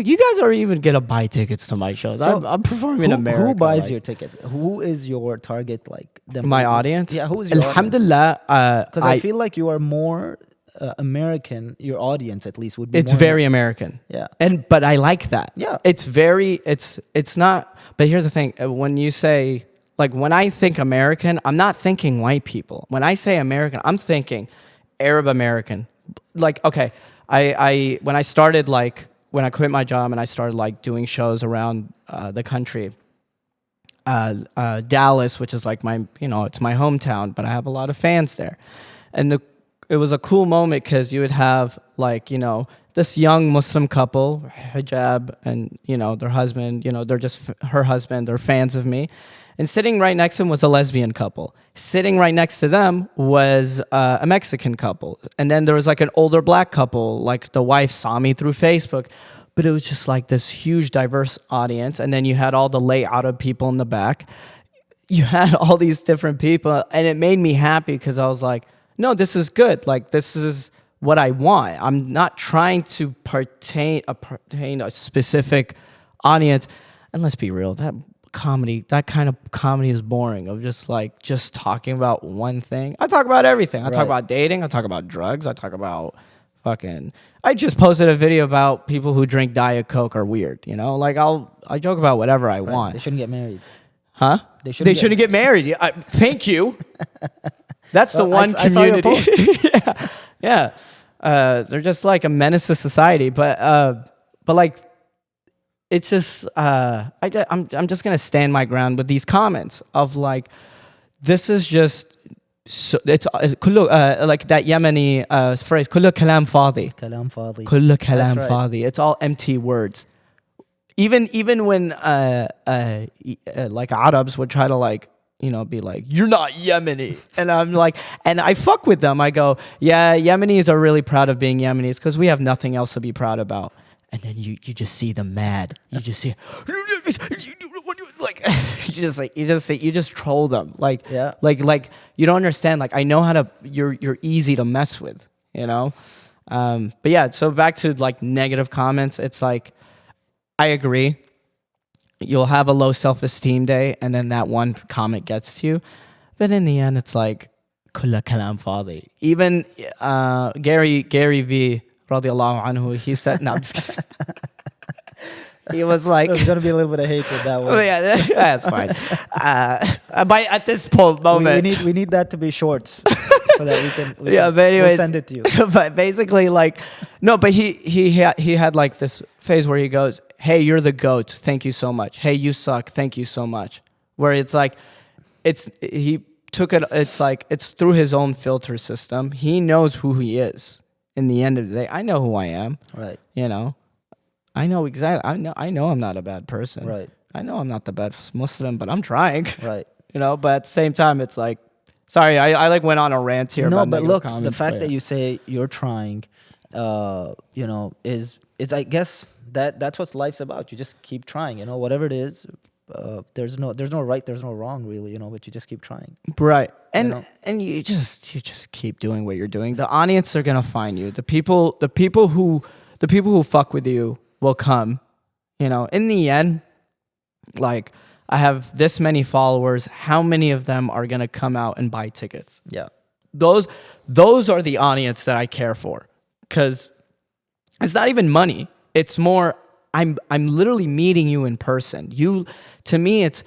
you guys aren't even gonna buy tickets to my shows. So I'm performing in America. Who buys like, your ticket? Who is your target? Like my audience? Yeah, who's your audience? Alhamdulillah. Because I feel like you are more American. Your audience, at least, would be. It's more very American. Yeah. But I like that. Yeah. It's not. But here's the thing: when you say like when I think American, I'm not thinking white people. When I say American, I'm thinking Arab American. Like, okay, when I started like. When I quit my job and I started like doing shows around the country, Dallas, which is like my, it's my hometown, but I have a lot of fans there. And it was a cool moment because you would have like, this young Muslim couple, hijab, and, their husband, they're just her husband, they're fans of me. And sitting right next to him was a lesbian couple. Sitting right next to them was a Mexican couple. And then there was like an older black couple, like the wife saw me through Facebook. But it was just like this huge diverse audience. And then you had all the late Arab people in the back. You had all these different people. And it made me happy because I was like, no, this is good. Like, this is what I want. I'm not trying to pertain a specific audience. And let's be real, that kind of comedy is boring, of just talking about one thing. I talk about everything. I talk about dating. I talk about drugs. I talk about I just posted a video about people who drink Diet Coke are weird, like I joke about whatever I want. They shouldn't get married. Huh? They shouldn't get married. Thank you. That's the one I saw your community. Yeah. They're just like a menace to society, but like, it's just I'm just gonna stand my ground with these comments of like, this is just it's like that Yemeni phrase, kullu kalam fadi. Kalam fadi. Kullu kalam fadi. It's all empty words. Even when like Arabs would try to like, be like, you're not Yemeni. And I'm like, and I fuck with them. I go, yeah, Yemenis are really proud of being Yemenis because we have nothing else to be proud about. And then you just see them mad. You just see, like, you just troll them. Like, yeah. like you don't understand. Like, I know how to. You're easy to mess with. But yeah. So back to like negative comments. It's like, I agree. You'll have a low self-esteem day, and then that one comment gets to you. But in the end, it's like, kulla kalam fadi. Even Gary V. Radiallahu anhu, he said, no, I'm just kidding. He was like, there's gonna be a little bit of hate with that one. Yeah, that's fine. At this moment, we need that to be shorts so that we can. But anyways, we'll send it to you. But basically, like, no, but he had like this phase where he goes, "Hey, you're the GOAT. Thank you so much. Hey, you suck. Thank you so much." Where it's like, he took it. It's like it's through his own filter system. He knows who he is. In the end of the day, I know who I am. Right. I know exactly. I know I'm not a bad person. Right. I know I'm not the best Muslim, but I'm trying. Right. But at the same time, it's like, sorry, I like went on a rant here. No, about but look, comments, the fact that you say you're trying, is I guess that's what life's about. You just keep trying. Whatever it is. There's no right, there's no wrong, really. But you just keep trying. Right. And you just keep doing what you're doing. The audience are gonna find you. The people who fuck with you will come. In the end, like, I have this many followers. How many of them are gonna come out and buy tickets? Yeah. Those are the audience that I care for, because it's not even money. It's more, I'm literally meeting you in person. To me, it's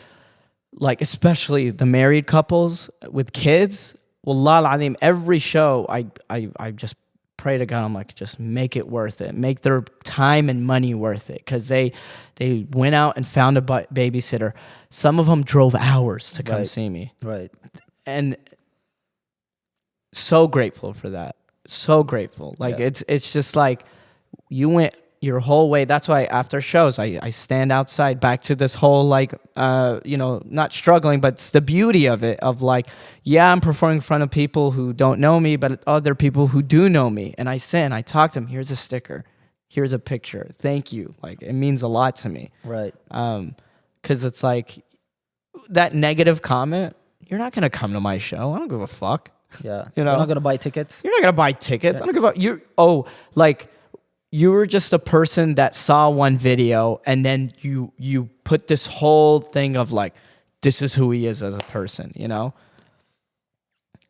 like, especially the married couples with kids. Wallah al-azim, every show, I just pray to God, I'm like, just make it worth it. Make their time and money worth it. Because they went out and found a babysitter. Some of them drove hours to come see me. Right. And so grateful for that. So grateful. Like, it's just like, you went your whole way. That's why after shows, I stand outside, back to this whole like, not struggling, but it's the beauty of it, of like, yeah, I'm performing in front of people who don't know me, but other people who do know me. And I sit and I talk to them. Here's a sticker. Here's a picture. Thank you. Like, it means a lot to me. Right. Because it's like that negative comment, you're not going to come to my show. I don't give a fuck. Yeah. You know? You're not gonna buy tickets. You're not going to buy tickets. I don't give a you. Oh, like, you were just a person that saw one video and then you put this whole thing of like, this is who he is as a person, you know?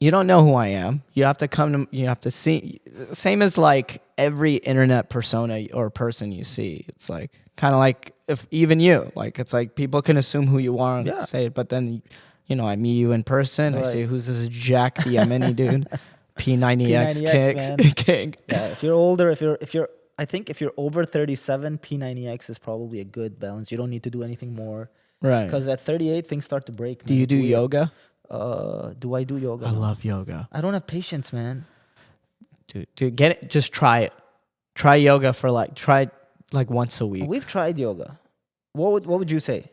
You don't know who I am. You have to you have to see. Same as like every internet persona or person you see. It's like kind of like if even you, like it's like people can assume who you are and say it, but then, you know, I meet you in person. Right. I say, who's this Jack the Yemeni dude? P90X king. Yeah, if you're older, if you're I think if you're over 37, P90X is probably a good balance. You don't need to do anything more. Right. Because at 38, things start to break. Man. Do you do yoga? Do I do yoga? I love yoga. I don't have patience, man. Dude, get it. Just try it. Try yoga for try once a week. We've tried yoga. What would you say?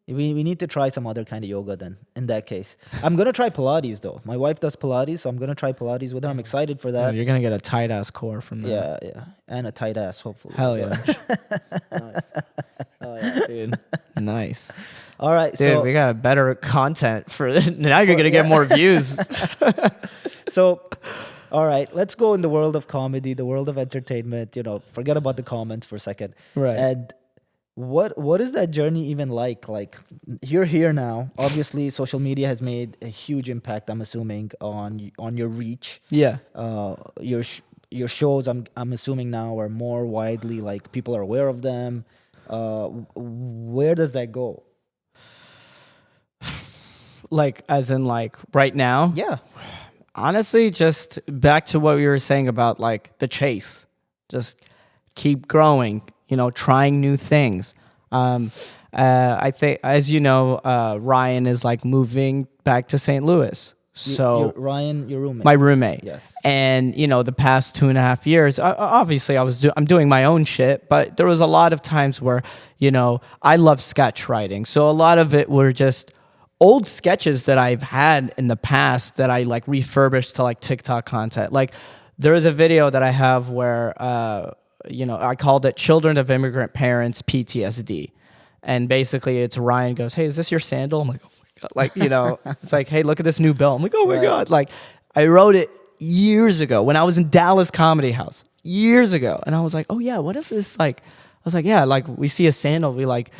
We need to try some other kind of yoga then, in that case. I'm going to try Pilates, though. My wife does Pilates, so I'm going to try Pilates with her. I'm excited for that. You're going to get a tight-ass core from that. Yeah. And a tight ass, hopefully. Hell yeah. Nice. Oh, yeah, dude. Nice. All right. Dude, so we got better content for this. Now you're going to get more views. So, all right. Let's go in the world of comedy, the world of entertainment. You know, forget about the comments for a second. Right. And what is that journey even like? Like, you're here now. Obviously, social media has made a huge impact, I'm assuming, on your reach. Yeah. Your shows, I'm assuming now, are more widely, like, people are aware of them. Where does that go? Like, as in, like, right now? Yeah. Honestly, just back to what we were saying about, like, the chase. Just keep growing. You know, trying new things. I think, as you know, Ryan is like moving back to St. Louis. So Ryan, your roommate. My roommate. Yes. And you know, the past 2.5 years, obviously, I'm doing my own shit, but there was a lot of times where, you know, I love sketch writing, so a lot of it were just old sketches that I've had in the past that I like refurbished to like TikTok content. Like, there is a video that I have where. You know, I called it Children of Immigrant Parents PTSD. And basically it's Ryan goes, hey, is this your sandal? I'm like, oh my God. Like, you know, it's like, hey, look at this new belt. I'm like, oh my God. Like, I wrote it years ago when I was in Dallas Comedy House years ago. And I was like, oh yeah, what if this like, I was like, yeah, like we see a sandal, we like,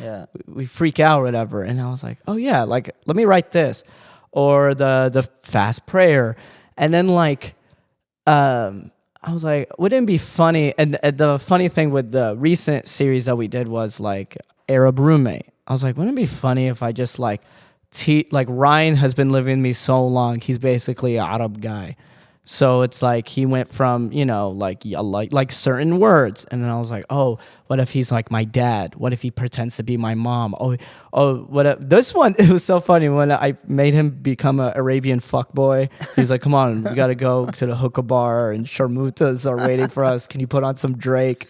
we freak out or whatever. And I was like, oh yeah, like, let me write this. Or the fast prayer. And then like, I was like, wouldn't it be funny? And the funny thing with the recent series that we did was like Arab roommate. I was like, wouldn't it be funny if I just like, like Ryan has been living with me so long. He's basically an Arab guy. So it's like he went from, you know, like certain words. And then I was like, oh, what if he's like my dad? What if he pretends to be my mom? Oh, what if this one, it was so funny when I made him become an Arabian fuckboy. He's like, come on, we got to go to the hookah bar and sharmutas are waiting for us. Can you put on some Drake?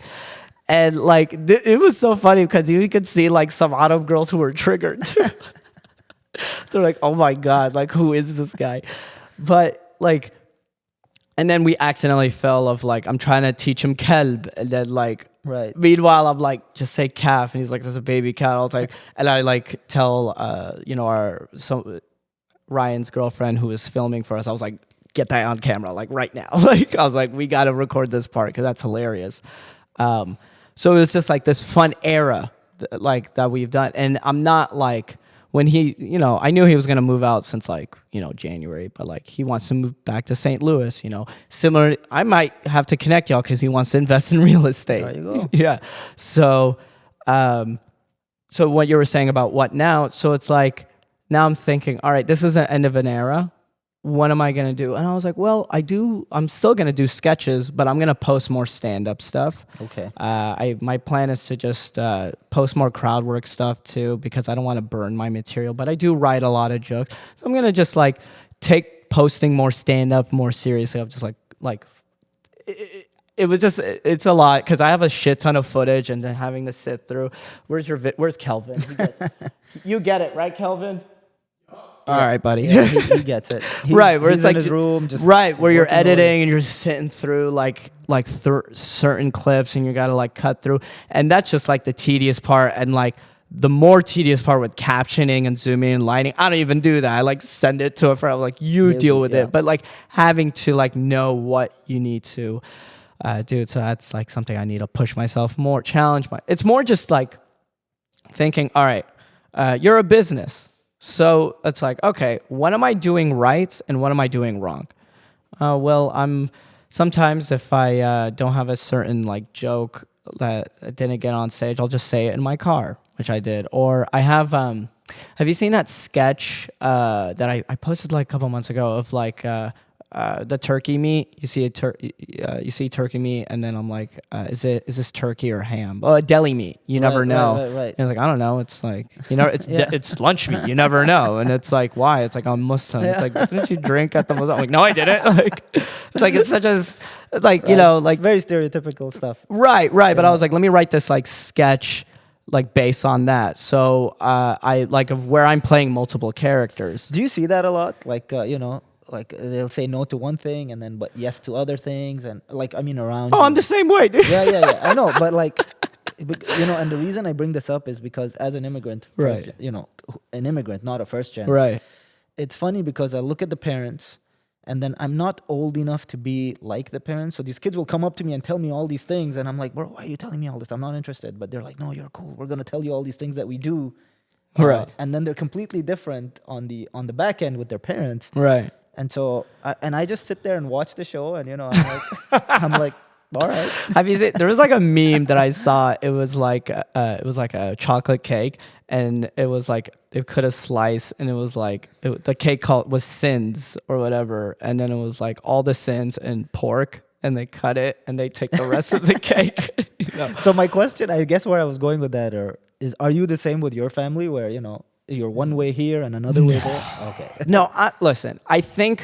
And like, it was so funny because you could see like some Arab girls who were triggered. They're like, oh my God, like who is this guy? But like, and then we accidentally fell of like, I'm trying to teach him kelb. And then like, meanwhile, I'm like, just say calf. And he's like, there's a baby cat all the time. And I like tell, you know, Ryan's girlfriend who was filming for us, I was like, get that on camera, like right now. Like, I was like, we got to record this part because that's hilarious. So it was just like this fun era like that we've done. And I'm not like, when he, you know, I knew he was going to move out since like, you know, January, but like he wants to move back to St. Louis, you know, similar. I might have to connect y'all because he wants to invest in real estate. There you go. Yeah. So, so what you were saying about what now? So it's like, now I'm thinking, all right, this is the end of an era. What am I going to do? And I was like, well, I'm still going to do sketches, but I'm going to post more stand-up stuff. Okay. My plan is to just post more crowd work stuff too, because I don't want to burn my material, but I do write a lot of jokes. So I'm going to just like take posting more stand-up more seriously. I'm just like it was just it's a lot because I have a shit ton of footage and then having to sit through. Where's Kelvin? You get it, right, Kelvin? All right, buddy. Yeah, he gets it. Right, where he's it's like in his room, just right where you're working away. editing and you're sitting through certain clips and you gotta like cut through, and that's just like the tedious part. And like the more tedious part with captioning and zooming and lighting, I don't even do that. I like send it to a friend, like you deal with it. But like having to like know what you need to do, so that's like something I need to push myself more, challenge my. It's more just like thinking, all right, you're a business. So it's like, okay, what am I doing right and what am I doing wrong? Well, I'm sometimes if I don't have a certain like joke that I didn't get on stage, I'll just say it in my car, which I did. Or I have you seen that sketch that I posted like a couple months ago of like the turkey meat? You see you see turkey meat, and then I'm like, is this turkey or ham? Oh, deli meat. You never know. Right. And it's like, I don't know. It's like, it's it's lunch meat. You never know. And it's like, why? It's like, I'm Muslim. It's like, didn't you drink at the Muslim? I'm like, no, I didn't. Like, it's like it's such as like like it's very stereotypical stuff. Right. But I was like, let me write this like sketch like based on that. So I like of where I'm playing multiple characters. Do you see that a lot? Like like they'll say no to one thing and then but yes to other things, and like around. Oh, I'm the same way, dude. Yeah. I know, but like, and the reason I bring this up is because as an immigrant, Right. An immigrant, not a first gen. Right. It's funny because I look at the parents, and then I'm not old enough to be like the parents. So these kids will come up to me and tell me all these things, and I'm like, bro, why are you telling me all this? I'm not interested. But they're like, no, you're cool. We're gonna tell you all these things that we do. Right. And then they're completely different on the back end with their parents. Right. And so, I just sit there and watch the show, and I'm like, I'm like, all right. Have you seen? There was like a meme that I saw. It was like a chocolate cake, and it was like they cut a slice, and it was like the cake was sins or whatever, and then it was like all the sins and pork, and they cut it, and they take the rest of the cake. So my question, I guess, where I was going with that, is, are you the same with your family, where you're one way here and another way there? Okay. No, listen, I think,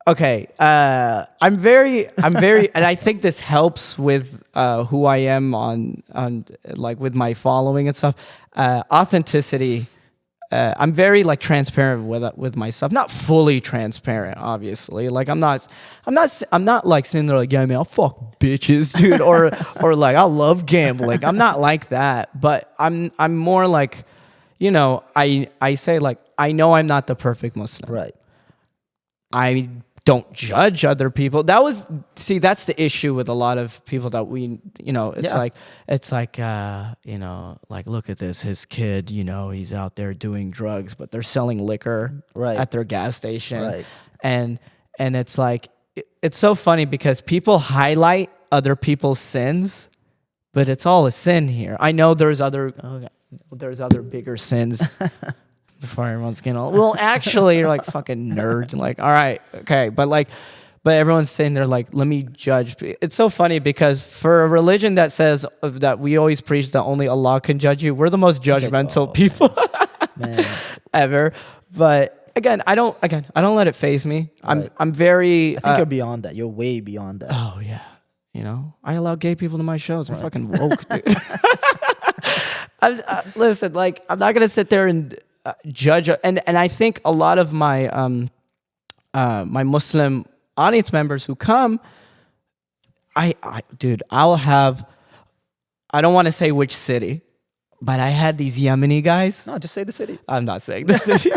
okay, I'm very, and I think this helps with who I am on like with my following and stuff. Authenticity. I'm very like transparent with myself. Not fully transparent, obviously. Like I'm not like sitting there like, yeah, man, I'll fuck bitches, dude, or like I love gambling. I'm not like that, but I'm more like, I say like, I know I'm not the perfect Muslim. Right. I don't judge other people. That's the issue with a lot of people that it's like, like, look at this, his kid, he's out there doing drugs, but they're selling liquor at their gas station. Right. And it's like, it's so funny because people highlight other people's sins, but it's all a sin here. I know there's other bigger sins before everyone's getting all, well, actually, you're like fucking nerd. Like, all right, okay. But everyone's saying they're like, let me judge. It's so funny because for a religion that says that we always preach that only Allah can judge you, we're the most judgmental people Man. ever. But again, I don't let it faze me. Right. I'm very, I think you're beyond that. You're way beyond that. oh yeah. I allow gay people to my shows. I'm fucking woke, dude. Listen, like, I'm not gonna sit there and judge, and I think a lot of my my Muslim audience members who come, I'll have, I don't want to say which city, but I had these Yemeni guys. No, just say the city. I'm not saying the city,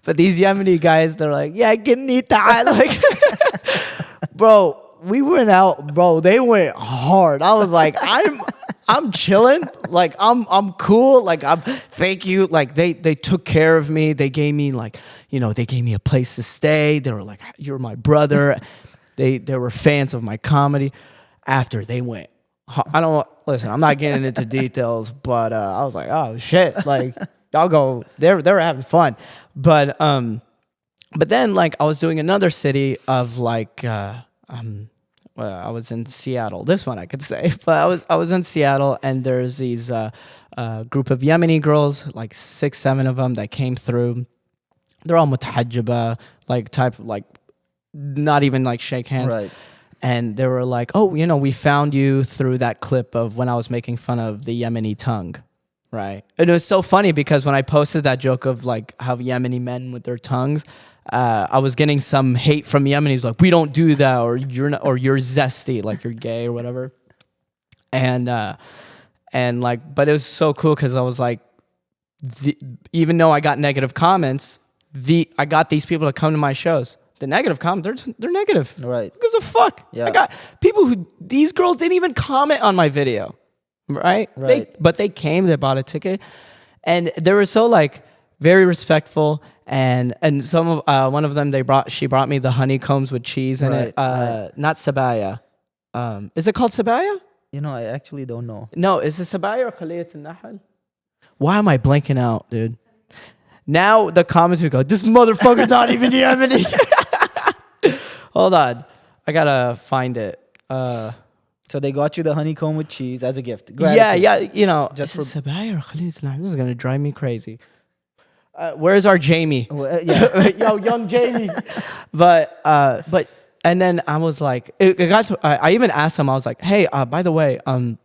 but these Yemeni guys, they're like, yeah, Ginita, like, bro, we went out, bro. They went hard. I was like, I'm chilling, like I'm cool, like thank you, like they took care of me. They gave me like, they gave me a place to stay. They were like, you're my brother. They were fans of my comedy. After they went, listen, I'm not getting into details, but I was like, oh shit, like I'll go. They were having fun, but then like I was doing another city of like well, I was in Seattle. This one I could say, but I was in Seattle, and there's these group of Yemeni girls, like 6, 7 of them that came through. They're all mutahajjiba, like type, like not even like shake hands. Right. and they were like, "Oh, we found you through that clip of when I was making fun of the Yemeni tongue." Right. And it was so funny because when I posted that joke of like how Yemeni men with their tongues, I was getting some hate from Yemenis like, we don't do that, or you're not, or you're zesty, like you're gay or whatever. And like, but it was so cool because I was like, even though I got negative comments, I got these people to come to my shows. The negative comments, they're negative. Right. Who gives a fuck? Yeah. I got people these girls didn't even comment on my video. Right. But they came, they bought a ticket, and they were so like very respectful, and some of one of them she brought me the honeycombs with cheese in it. Not sabaya. Is it called sabaya? I actually don't know. No, is it sabaya or khaliyat al-nahl? Why am I blanking out, dude? Now the comments would go, this motherfucker's not even Yemeni. Hold on, I gotta find it. So they got you the honeycomb with cheese as a gift. Gratitude. Yeah. Just is it sabaya or khaliyat al-nahl? This is gonna drive me crazy. Where's our Jamie? Yeah. Yo, young Jamie. But and then I was like, it got to, I even asked them, I was like, hey, by the way, I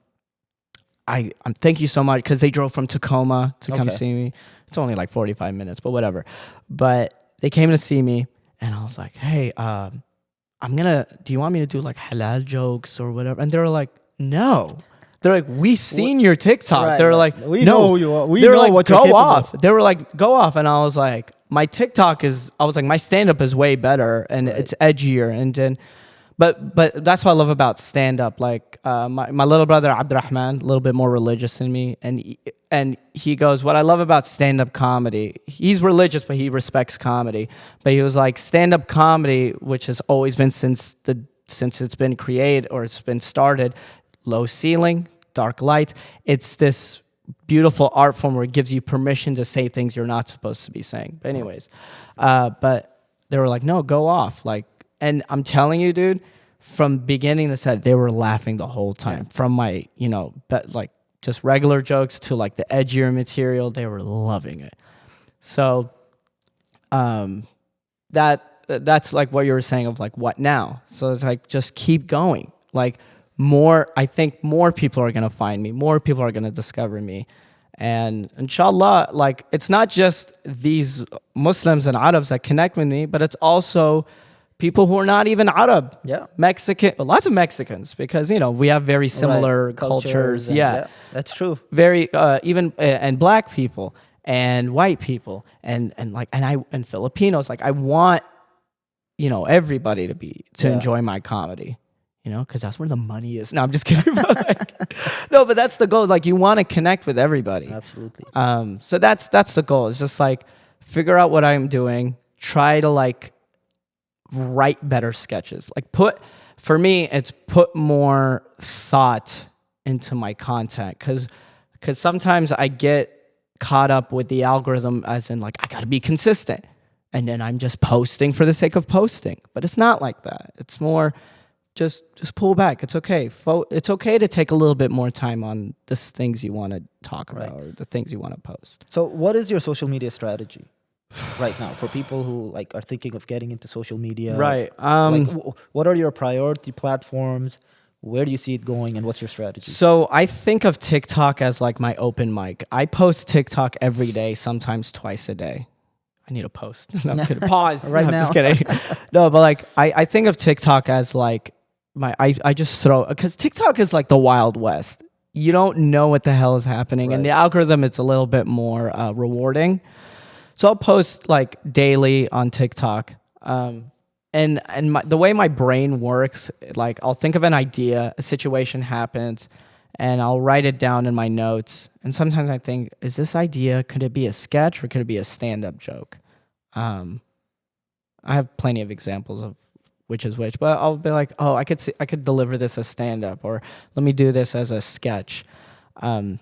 thank you so much, because they drove from Tacoma to come see me. It's only like 45 minutes, but whatever. But they came to see me, and I was like, hey, do you want me to do like halal jokes or whatever? And they were like, no. They're like, we seen your TikTok. Right, They're like, we no. know who you are. We they were know like, what go you're capable off. of. They were like, go off. And I was like, my stand-up is way better, and it's edgier. But that's what I love about stand-up. Like my little brother Abdurrahman, a little bit more religious than me, and he goes, what I love about stand-up comedy, he's religious but he respects comedy. But he was like, stand-up comedy, which has always been since it's been created or it's been started, low ceiling, dark lights. It's this beautiful art form where it gives you permission to say things you're not supposed to be saying. But anyways, but they were like, no, go off. Like, and I'm telling you, dude, from beginning to set, they were laughing the whole time. From my, like just regular jokes to like the edgier material, they were loving it. So, that's like what you were saying of like, what now? So it's like, just keep going. Like I think more people are going to find me. More people are going to discover me. And inshallah, like, it's not just these Muslims and Arabs that connect with me, but it's also people who are not even Arab. Yeah. Mexican, lots of Mexicans, because, we have very similar cultures. Yeah, that's true. Very, even, and black people and white people and Filipinos. Like, I want, everybody to enjoy my comedy. Because that's where the money is. No, I'm just kidding. No, but that's the goal. Like, you want to connect with everybody. Absolutely. So that's the goal. It's just like, figure out what I'm doing. Try to like write better sketches. Like for me, it's put more thought into my content. Because sometimes I get caught up with the algorithm as in like, I got to be consistent. And then I'm just posting for the sake of posting. But it's not like that. It's more... Just pull back. It's okay. It's okay to take a little bit more time on the things you want to talk about or the things you want to post. So what is your social media strategy right now for people who like are thinking of getting into social media? Right. What are your priority platforms? Where do you see it going, and what's your strategy? So I think of TikTok as like my open mic. I post TikTok every day, sometimes twice a day. I need a post. No, I'm kidding. Pause. Right no, now. I'm just kidding. No, but like I think of TikTok as like I just throw, because TikTok is like the Wild West. You don't know what the hell is happening. And the algorithm, it's a little bit more rewarding. So I'll post like daily on TikTok. And the way my brain works, like I'll think of an idea, a situation happens, and I'll write it down in my notes. And sometimes I think, is this idea, could it be a sketch or could it be a stand-up joke? I have plenty of examples of which is which, but I'll be like, oh, I could deliver this as stand-up, or let me do this as a sketch. And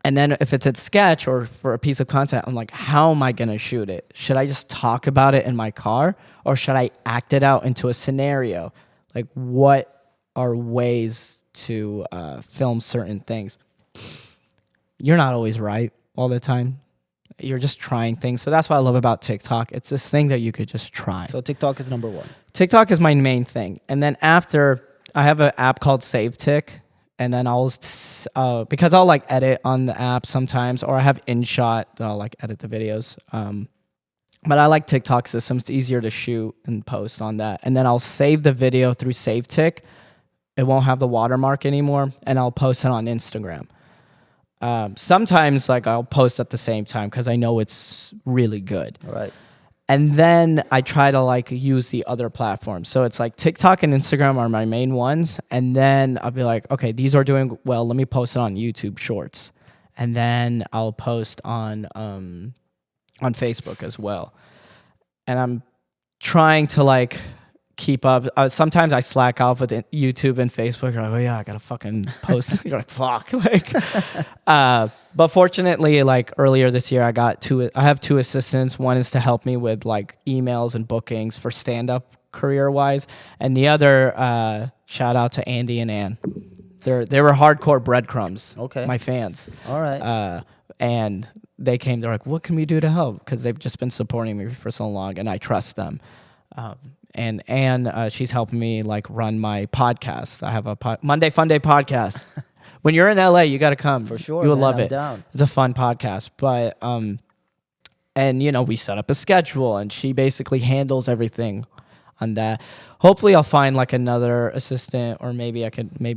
then if it's a sketch or for a piece of content, I'm like, how am I going to shoot it? Should I just talk about it in my car, or should I act it out into a scenario? Like, what are ways to film certain things? You're not always right all the time. you're just trying things. So that's what I love about TikTok. It's this thing that you could just try. So TikTok is number one. TikTok is my main thing. And then after, I have an app called SaveTik. And then because I'll like edit on the app sometimes, or I have InShot that I'll like edit the videos. But I like TikTok systems. It's easier to shoot and post on that. And then I'll save the video through SaveTik. It won't have the watermark anymore. And I'll post it on Instagram. Sometimes like I'll post at the same time because I know it's really good. All right. And then I try to like use the other platforms. So it's like TikTok and Instagram are my main ones. And then I'll be like, okay, these are doing well. Let me post it on YouTube Shorts. And then I'll post on Facebook as well. And I'm trying to like keep up. Sometimes I slack off with YouTube and Facebook. You're like, oh yeah, I gotta fucking post. You're like, fuck. Like, but fortunately, like earlier this year, I have two assistants. One is to help me with like emails and bookings for stand-up career-wise, and the other, shout out to Andy and Ann. They were hardcore breadcrumbs. Okay. My fans. All right. And they came. They're like, what can we do to help? Because they've just been supporting me for so long, and I trust them. And Anne, she's helping me like run my podcast. I have a Monday Fun Day podcast. When you're in LA, you got to come. For sure. You will man, love I'm it. Down. It's a fun podcast. But, and you know, we set up a schedule and she basically handles everything on that. Hopefully I'll find like another assistant, or maybe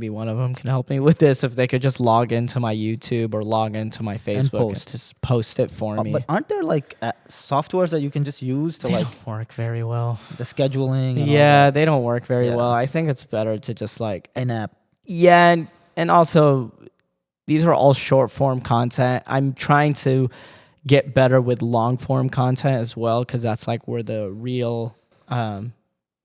one of them can help me with this. If they could just log into my YouTube or log into my Facebook and just post it for me. But aren't there like softwares that you can just use to They like don't work very well. the scheduling? And Yeah, they don't work very Yeah. well. I think it's better to just like an app. Yeah, and also these are all short form content. I'm trying to get better with long form content as well, because that's like where the real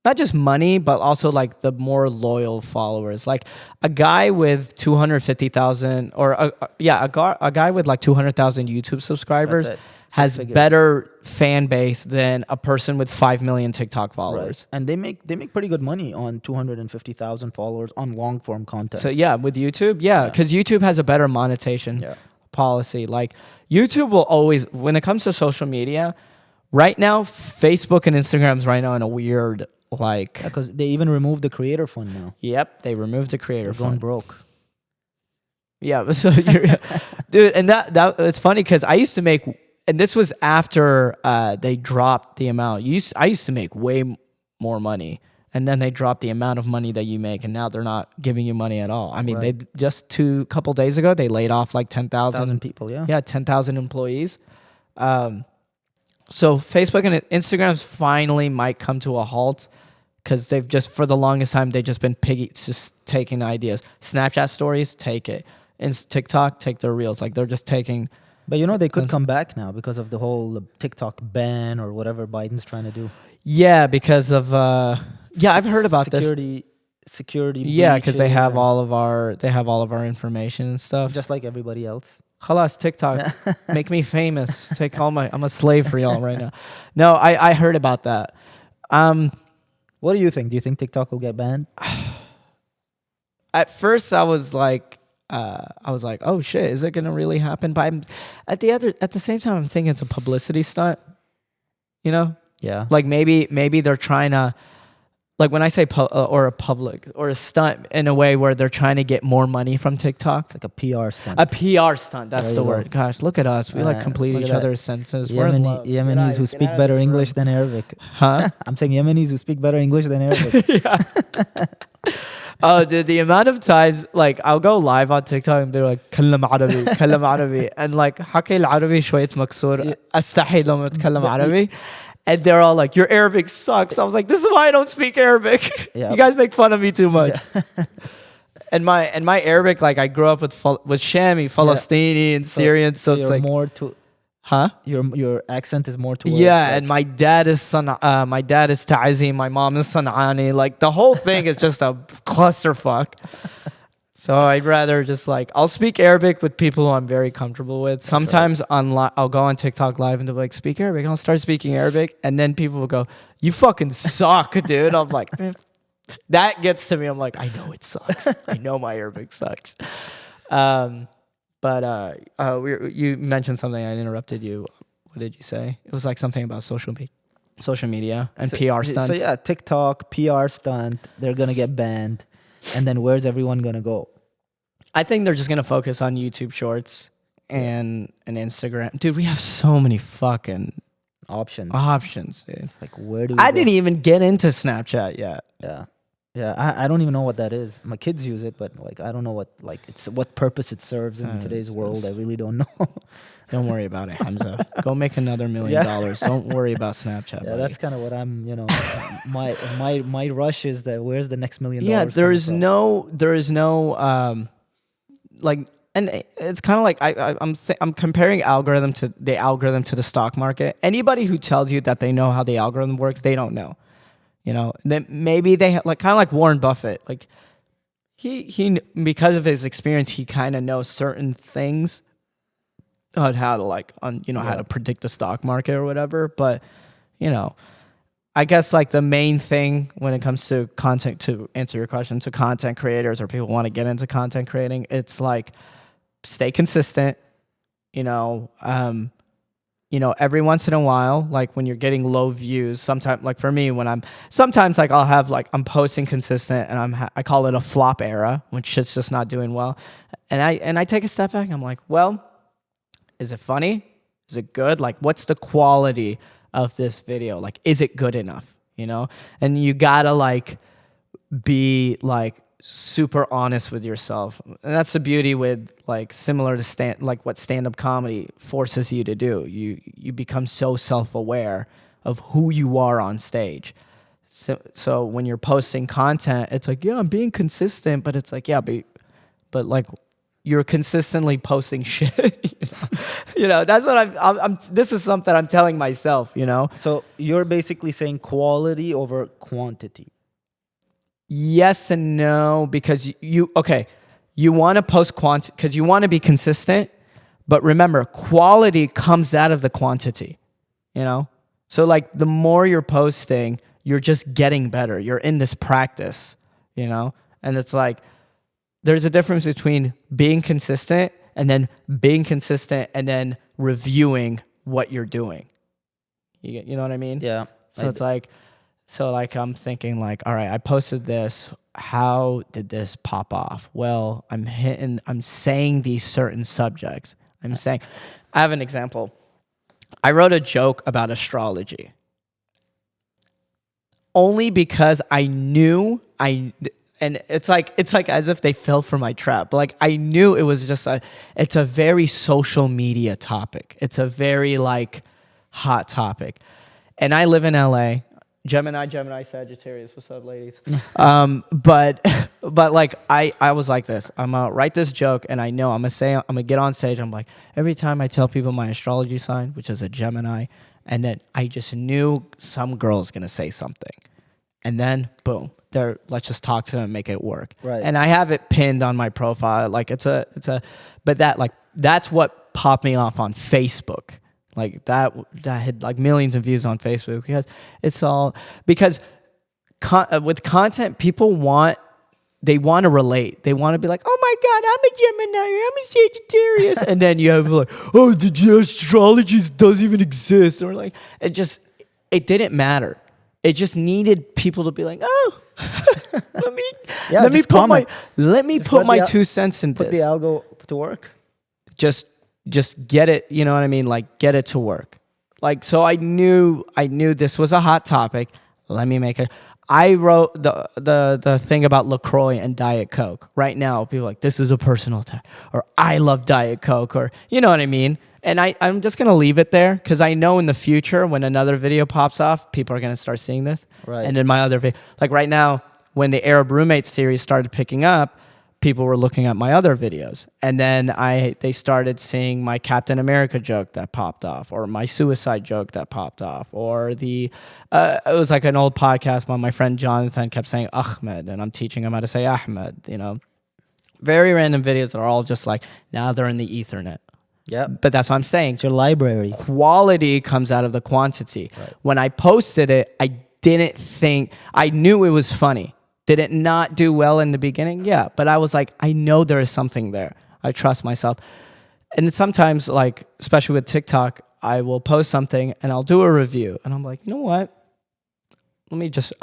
not just money, but also like the more loyal followers. Like a guy with 250,000 or a guy with like 200,000 YouTube subscribers has better fan base than a person with 5 million TikTok followers. Right. And they make pretty good money on 250,000 followers on long form content. So yeah, with YouTube, because YouTube has a better monetization policy. Like YouTube will always, when it comes to social media, right now, Facebook and Instagram's right now in a weird like. Because they even removed the creator fund now. Yep, they removed the creator They're going fund. broke. Yeah, so dude, and that it's funny because I used to make, and this was after they dropped the amount. I used to make way more money, and then they dropped the amount of money that you make, and now they're not giving you money at all. I mean, they just couple days ago they laid off like 10,000 people. Yeah, 10,000 employees. So Facebook and Instagram finally might come to a halt, because they've just, for the longest time, they've just been just taking ideas. Snapchat stories, take it. And TikTok, take their reels. Like they're just taking. But you know, they could come back now because of the whole TikTok ban or whatever Biden's trying to do. Yeah, because of I've heard about security. Yeah, because they have all of our information and stuff. Just like everybody else. Khalas, TikTok, make me famous. I'm a slave for y'all right now. No, I heard about that. What do you think? Do you think TikTok will get banned? At first, I was like, oh shit, is it gonna really happen? But at the same time, I'm thinking it's a publicity stunt. You know? Yeah. Like maybe they're trying to, like when I say or a stunt in a way where they're trying to get more money from TikTok. It's like a PR stunt. A PR stunt. That's the word. Gosh, look at us. We like complete each other's sentences. Yemenis who speak better English than Arabic. Huh? I'm saying Yemenis who speak better English than Arabic. Yeah. Oh, dude, the amount of times, like, I'll go live on TikTok and they're like, كلم عربي, كلم عربي. And like, حكي العربي شوية مكسور. أستحي لما أتكلم عربي. And they're all like, your Arabic sucks. I was like, this is why I don't speak Arabic. Yep. You guys make fun of me too much. Yeah. And my Arabic, like, I grew up with Shami, Palestinian, and Syrian. So it's like more to, huh? Your accent is more towards. Yeah, and my dad is Ta'zi, my mom is San'ani. Like the whole thing is just a clusterfuck. So I'd rather just like, I'll speak Arabic with people who I'm very comfortable with. Sometimes I'll go on TikTok live and they'll be like, speak Arabic. And I'll start speaking Arabic. And then people will go, you fucking suck, dude. I'm like, man, that gets to me. I'm like, I know it sucks. I know my Arabic sucks. But you mentioned something. I interrupted you. What did you say? It was like something about social media and So, PR so stunts. yeah, TikTok, PR stunt, they're gonna get banned. And then where's everyone gonna go? I think they're just gonna focus on YouTube Shorts and Instagram. Dude, we have so many fucking options, dude. Like where do we I go? didn't even get into Snapchat yet. Yeah, I don't even know what that is. My kids use it, but like I don't know what purpose it serves in today's world. I really don't know. Don't worry about it, Hamza. Go make another $1 million. Don't worry about Snapchat. Yeah, buddy. that's kind of what I'm. My rush is that where's the next $1 million? Yeah, there is no like, and it's kind of like I'm comparing the algorithm to the stock market. Anybody who tells you that they know how the algorithm works, they don't know. Then maybe they like kind of like Warren Buffett. Like he because of his experience, he kind of knows certain things on how to how to predict the stock market or whatever. But I guess like the main thing when it comes to content, to answer your question, to content creators or people who want to get into content creating, it's like stay consistent. Every once in a while, like when you're getting low views, sometimes like for me, sometimes like I'll have like I'm posting consistent and I call it a flop era when shit's just not doing well, and I take a step back. And I'm like, well, is it funny? Is it good? Like, what's the quality of this video? Like, is it good enough? And you gotta like be like super honest with yourself, and that's the beauty with like similar to what stand-up comedy forces you to do. You become so self-aware of who you are on stage. So when you're posting content, it's like, yeah, I'm being consistent, but it's like, yeah, but like you're consistently posting shit. That's what I'm this is something I'm telling myself. So you're basically saying quality over quantity. Yes and no, because you want to post because you want to be consistent, but remember, quality comes out of the quantity, So like the more you're posting, you're just getting better. You're in this practice, and it's like there's a difference between being consistent and then reviewing what you're doing. You know what I mean? Yeah. So I'm thinking like, all right, I posted this. How did this pop off? Well, I'm saying these certain subjects. I have an example. I wrote a joke about astrology. Only because I knew and it's like as if they fell for my trap. Like I knew it was it's a very social media topic. It's a very like hot topic. And I live in LA. Gemini, Sagittarius. What's up, ladies? But like I was like this. I'm gonna write this joke, and I know I'm gonna get on stage. I'm like, every time I tell people my astrology sign, which is a Gemini, and then I just knew some girl's gonna say something, and then boom, let's just talk to them and make it work. Right. And I have it pinned on my profile. Like but that's what popped me off on Facebook. Like that had like millions of views on Facebook because with content, people want to relate. They want to be like, oh my God, I'm a Gemini, I'm a Sagittarius. And then you have like, oh, the astrology doesn't even exist. Or like, it didn't matter. It just needed people to be like, oh, let me put my 2 cents in Put this. the algo to work. Just get it, you know what I mean? Like get it to work. Like, so I knew this was a hot topic. Let me make it. I wrote the thing about LaCroix and Diet Coke. Right now, people are like, this is a personal attack, or I love Diet Coke, or you know what I mean? And I'm just going to leave it there because I know in the future when another video pops off, people are going to start seeing this. Right. And in my other video, like right now, when the Arab Roommate series started picking up, people were looking at my other videos, and then they started seeing my Captain America joke that popped off, or my suicide joke that popped off, or it was like an old podcast where my friend Jonathan kept saying Ahmed, and I'm teaching him how to say Ahmed. Very random videos that are all just like now they're in the Ethernet. Yeah, but that's what I'm saying. It's your library. Quality comes out of the quantity. Right. When I posted it, I knew it was funny. Did it not do well in the beginning? Yeah, but I was like, I know there is something there. I trust myself. And sometimes, like, especially with TikTok, I will post something and I'll do a review, and I'm like, you know what?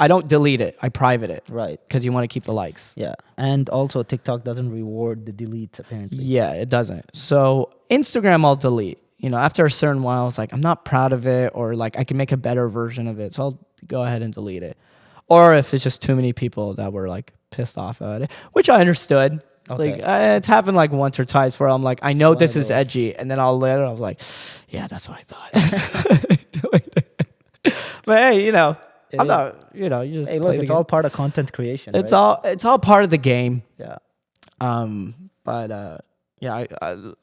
I don't delete it. I private it. Right. Because you want to keep the likes. Yeah. And also TikTok doesn't reward the deletes apparently. Yeah, it doesn't. So Instagram I'll delete. After a certain while, it's like, I'm not proud of it, or like I can make a better version of it. So I'll go ahead and delete it. Or if it's just too many people that were like pissed off at it, which I understood. Okay. Like it's happened like once or twice where I'm like, I know one this of is those. edgy. And then I was like, yeah, that's what I thought. Delete it. But hey, I'm not, you just Hey, play look, the it's game. all part of content creation. It's right? all part of the game. Yeah. But yeah,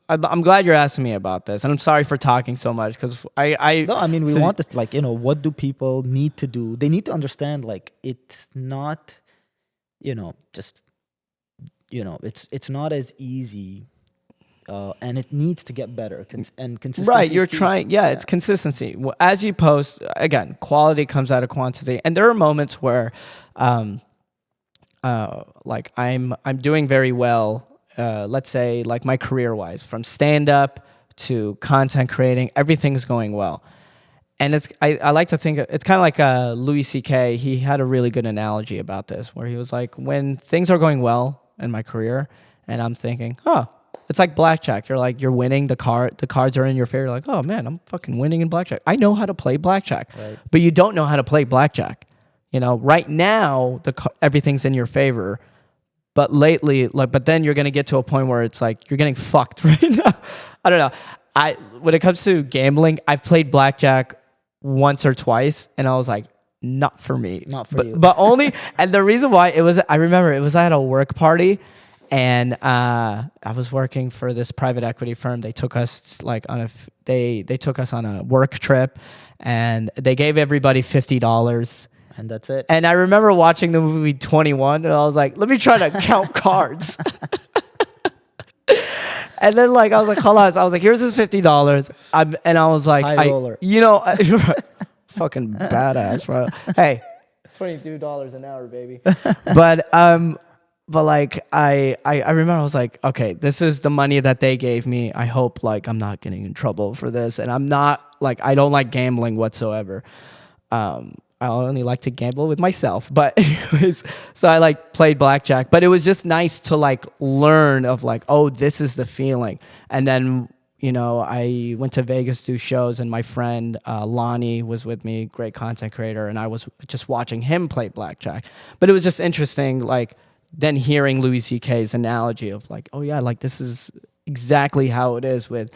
I'm glad you're asking me about this, and I'm sorry for talking so much because No, I mean we so- want this. Like what do people need to do? They need to understand like it's not, just it's not as easy, and it needs to get better. And consistency. Right, you're is key. trying. Yeah, it's consistency. As you post, again, quality comes out of quantity, and there are moments where, like I'm doing very well. Let's say like my career wise, from stand up to content creating, everything's going well. And I like to think it's kind of like Louis C.K. He had a really good analogy about this, where he was like, when things are going well in my career, and I'm thinking, it's like blackjack. You're winning, the cards are in your favor. You're like, oh man, I'm fucking winning in blackjack. I know how to play blackjack, Right. but you don't know how to play blackjack. Right now everything's in your favor, but lately, but then you're gonna get to a point where it's like you're getting fucked right now. I don't know. When it comes to gambling, I've played blackjack once or twice, and I was like, not for me. Not for you. But only, and the reason why I remember it was at a work party, and I was working for this private equity firm. They took us like they took us on a work trip, and they gave everybody $50. And that's it. And I remember watching the movie 21, and I was like, let me try to count cards. And then I was like, hold on. I was like, here's this $50. And I was like, High roller. fucking badass, bro. Hey, $22 an hour, baby. But like I remember I was like, okay, this is the money that they gave me. I hope like I'm not getting in trouble for this. And I'm not like, I don't like gambling whatsoever. I only like to gamble with myself, but anyways, so I like played blackjack, but it was just nice to like learn of like, oh, this is the feeling. And then, I went to Vegas to do shows, and my friend, Lonnie was with me, great content creator. And I was just watching him play blackjack, but it was just interesting. Like then hearing Louis C.K.'s analogy of like, oh yeah, like this is exactly how it is with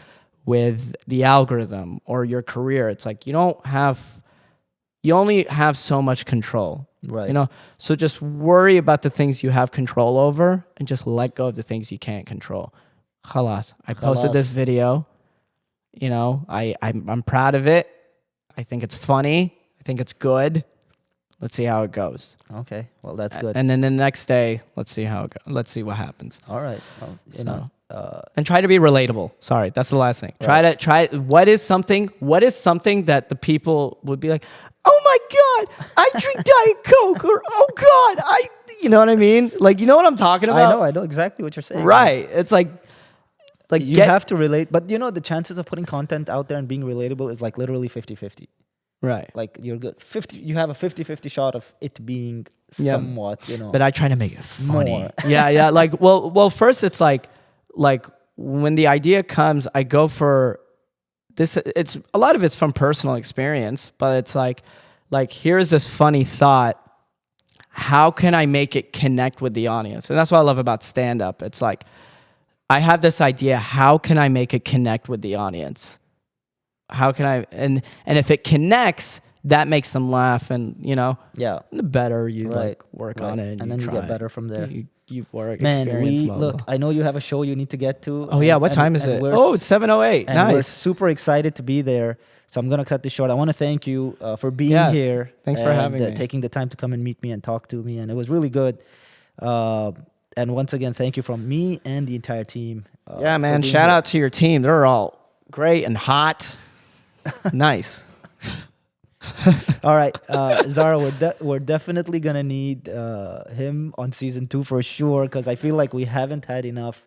the algorithm or your career. It's like, you only have so much control, Right. So just worry about the things you have control over and just let go of the things you can't control. Khalas. I posted this Khalas. video. I'm proud of it. I think it's funny. I think it's good. Let's see how it goes. Okay. Well, that's good. And then the next day, let's see how it goes. Let's see what happens. All right. Well, And try to be relatable. Sorry, that's the last thing. Right. Try what is something that the people would be like, oh my God, I drink Diet Coke, or oh God, you know what I mean? Like, you know what I'm talking about? I know exactly what you're saying. Right. It's like You have to relate, but the chances of putting content out there and being relatable is like literally 50-50. right. Like you're good. You have a 50-50 shot of it being Yeah. somewhat, But I try to make it funny. More. Yeah. Like, well, first it's like when the idea comes, I go for this. It's a lot of it's from personal experience, but it's like here's this funny thought. How can I make it connect with the audience? And that's what I love about stand up. It's like I have this idea. How can I make it connect with the audience? How can I and if it connects, that makes them laugh, and Yeah. the better you Right. like work on it, and then you try. get better from there. You work. Man, experience, blah, look. blah. I know you have a show you need to get to. Oh yeah, what time is it? Oh, it's 7:08. And we're Nice. super excited to be there. So I'm gonna cut this short. I want to thank you for being Yeah, here. thanks for and, having me. Taking the time to come and meet me and talk to me, and it was really good. And once again, thank you from me and the entire team. Yeah, for man. being Shout here. out to your team. They're all great and hot. Nice. All right, Zara, we're definitely gonna need him on season 2 for sure, because I feel like we haven't had enough,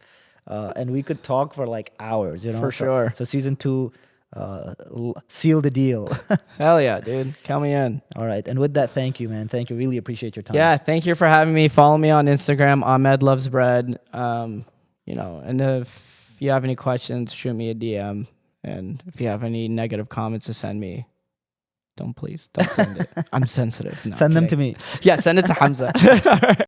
and we could talk for like hours. For sure. So season 2, seal the deal. Hell yeah, dude. Count me in. All right. And with that, thank you, man. Thank you. Really appreciate your time. Yeah, thank you for having me. Follow me on Instagram, Ahmed Loves Bread. You know, and if you have any questions, shoot me a DM. And if you have any negative comments to send me, don't send it. I'm sensitive. No, Send them kidding. to me. Yeah, send it to Hamza.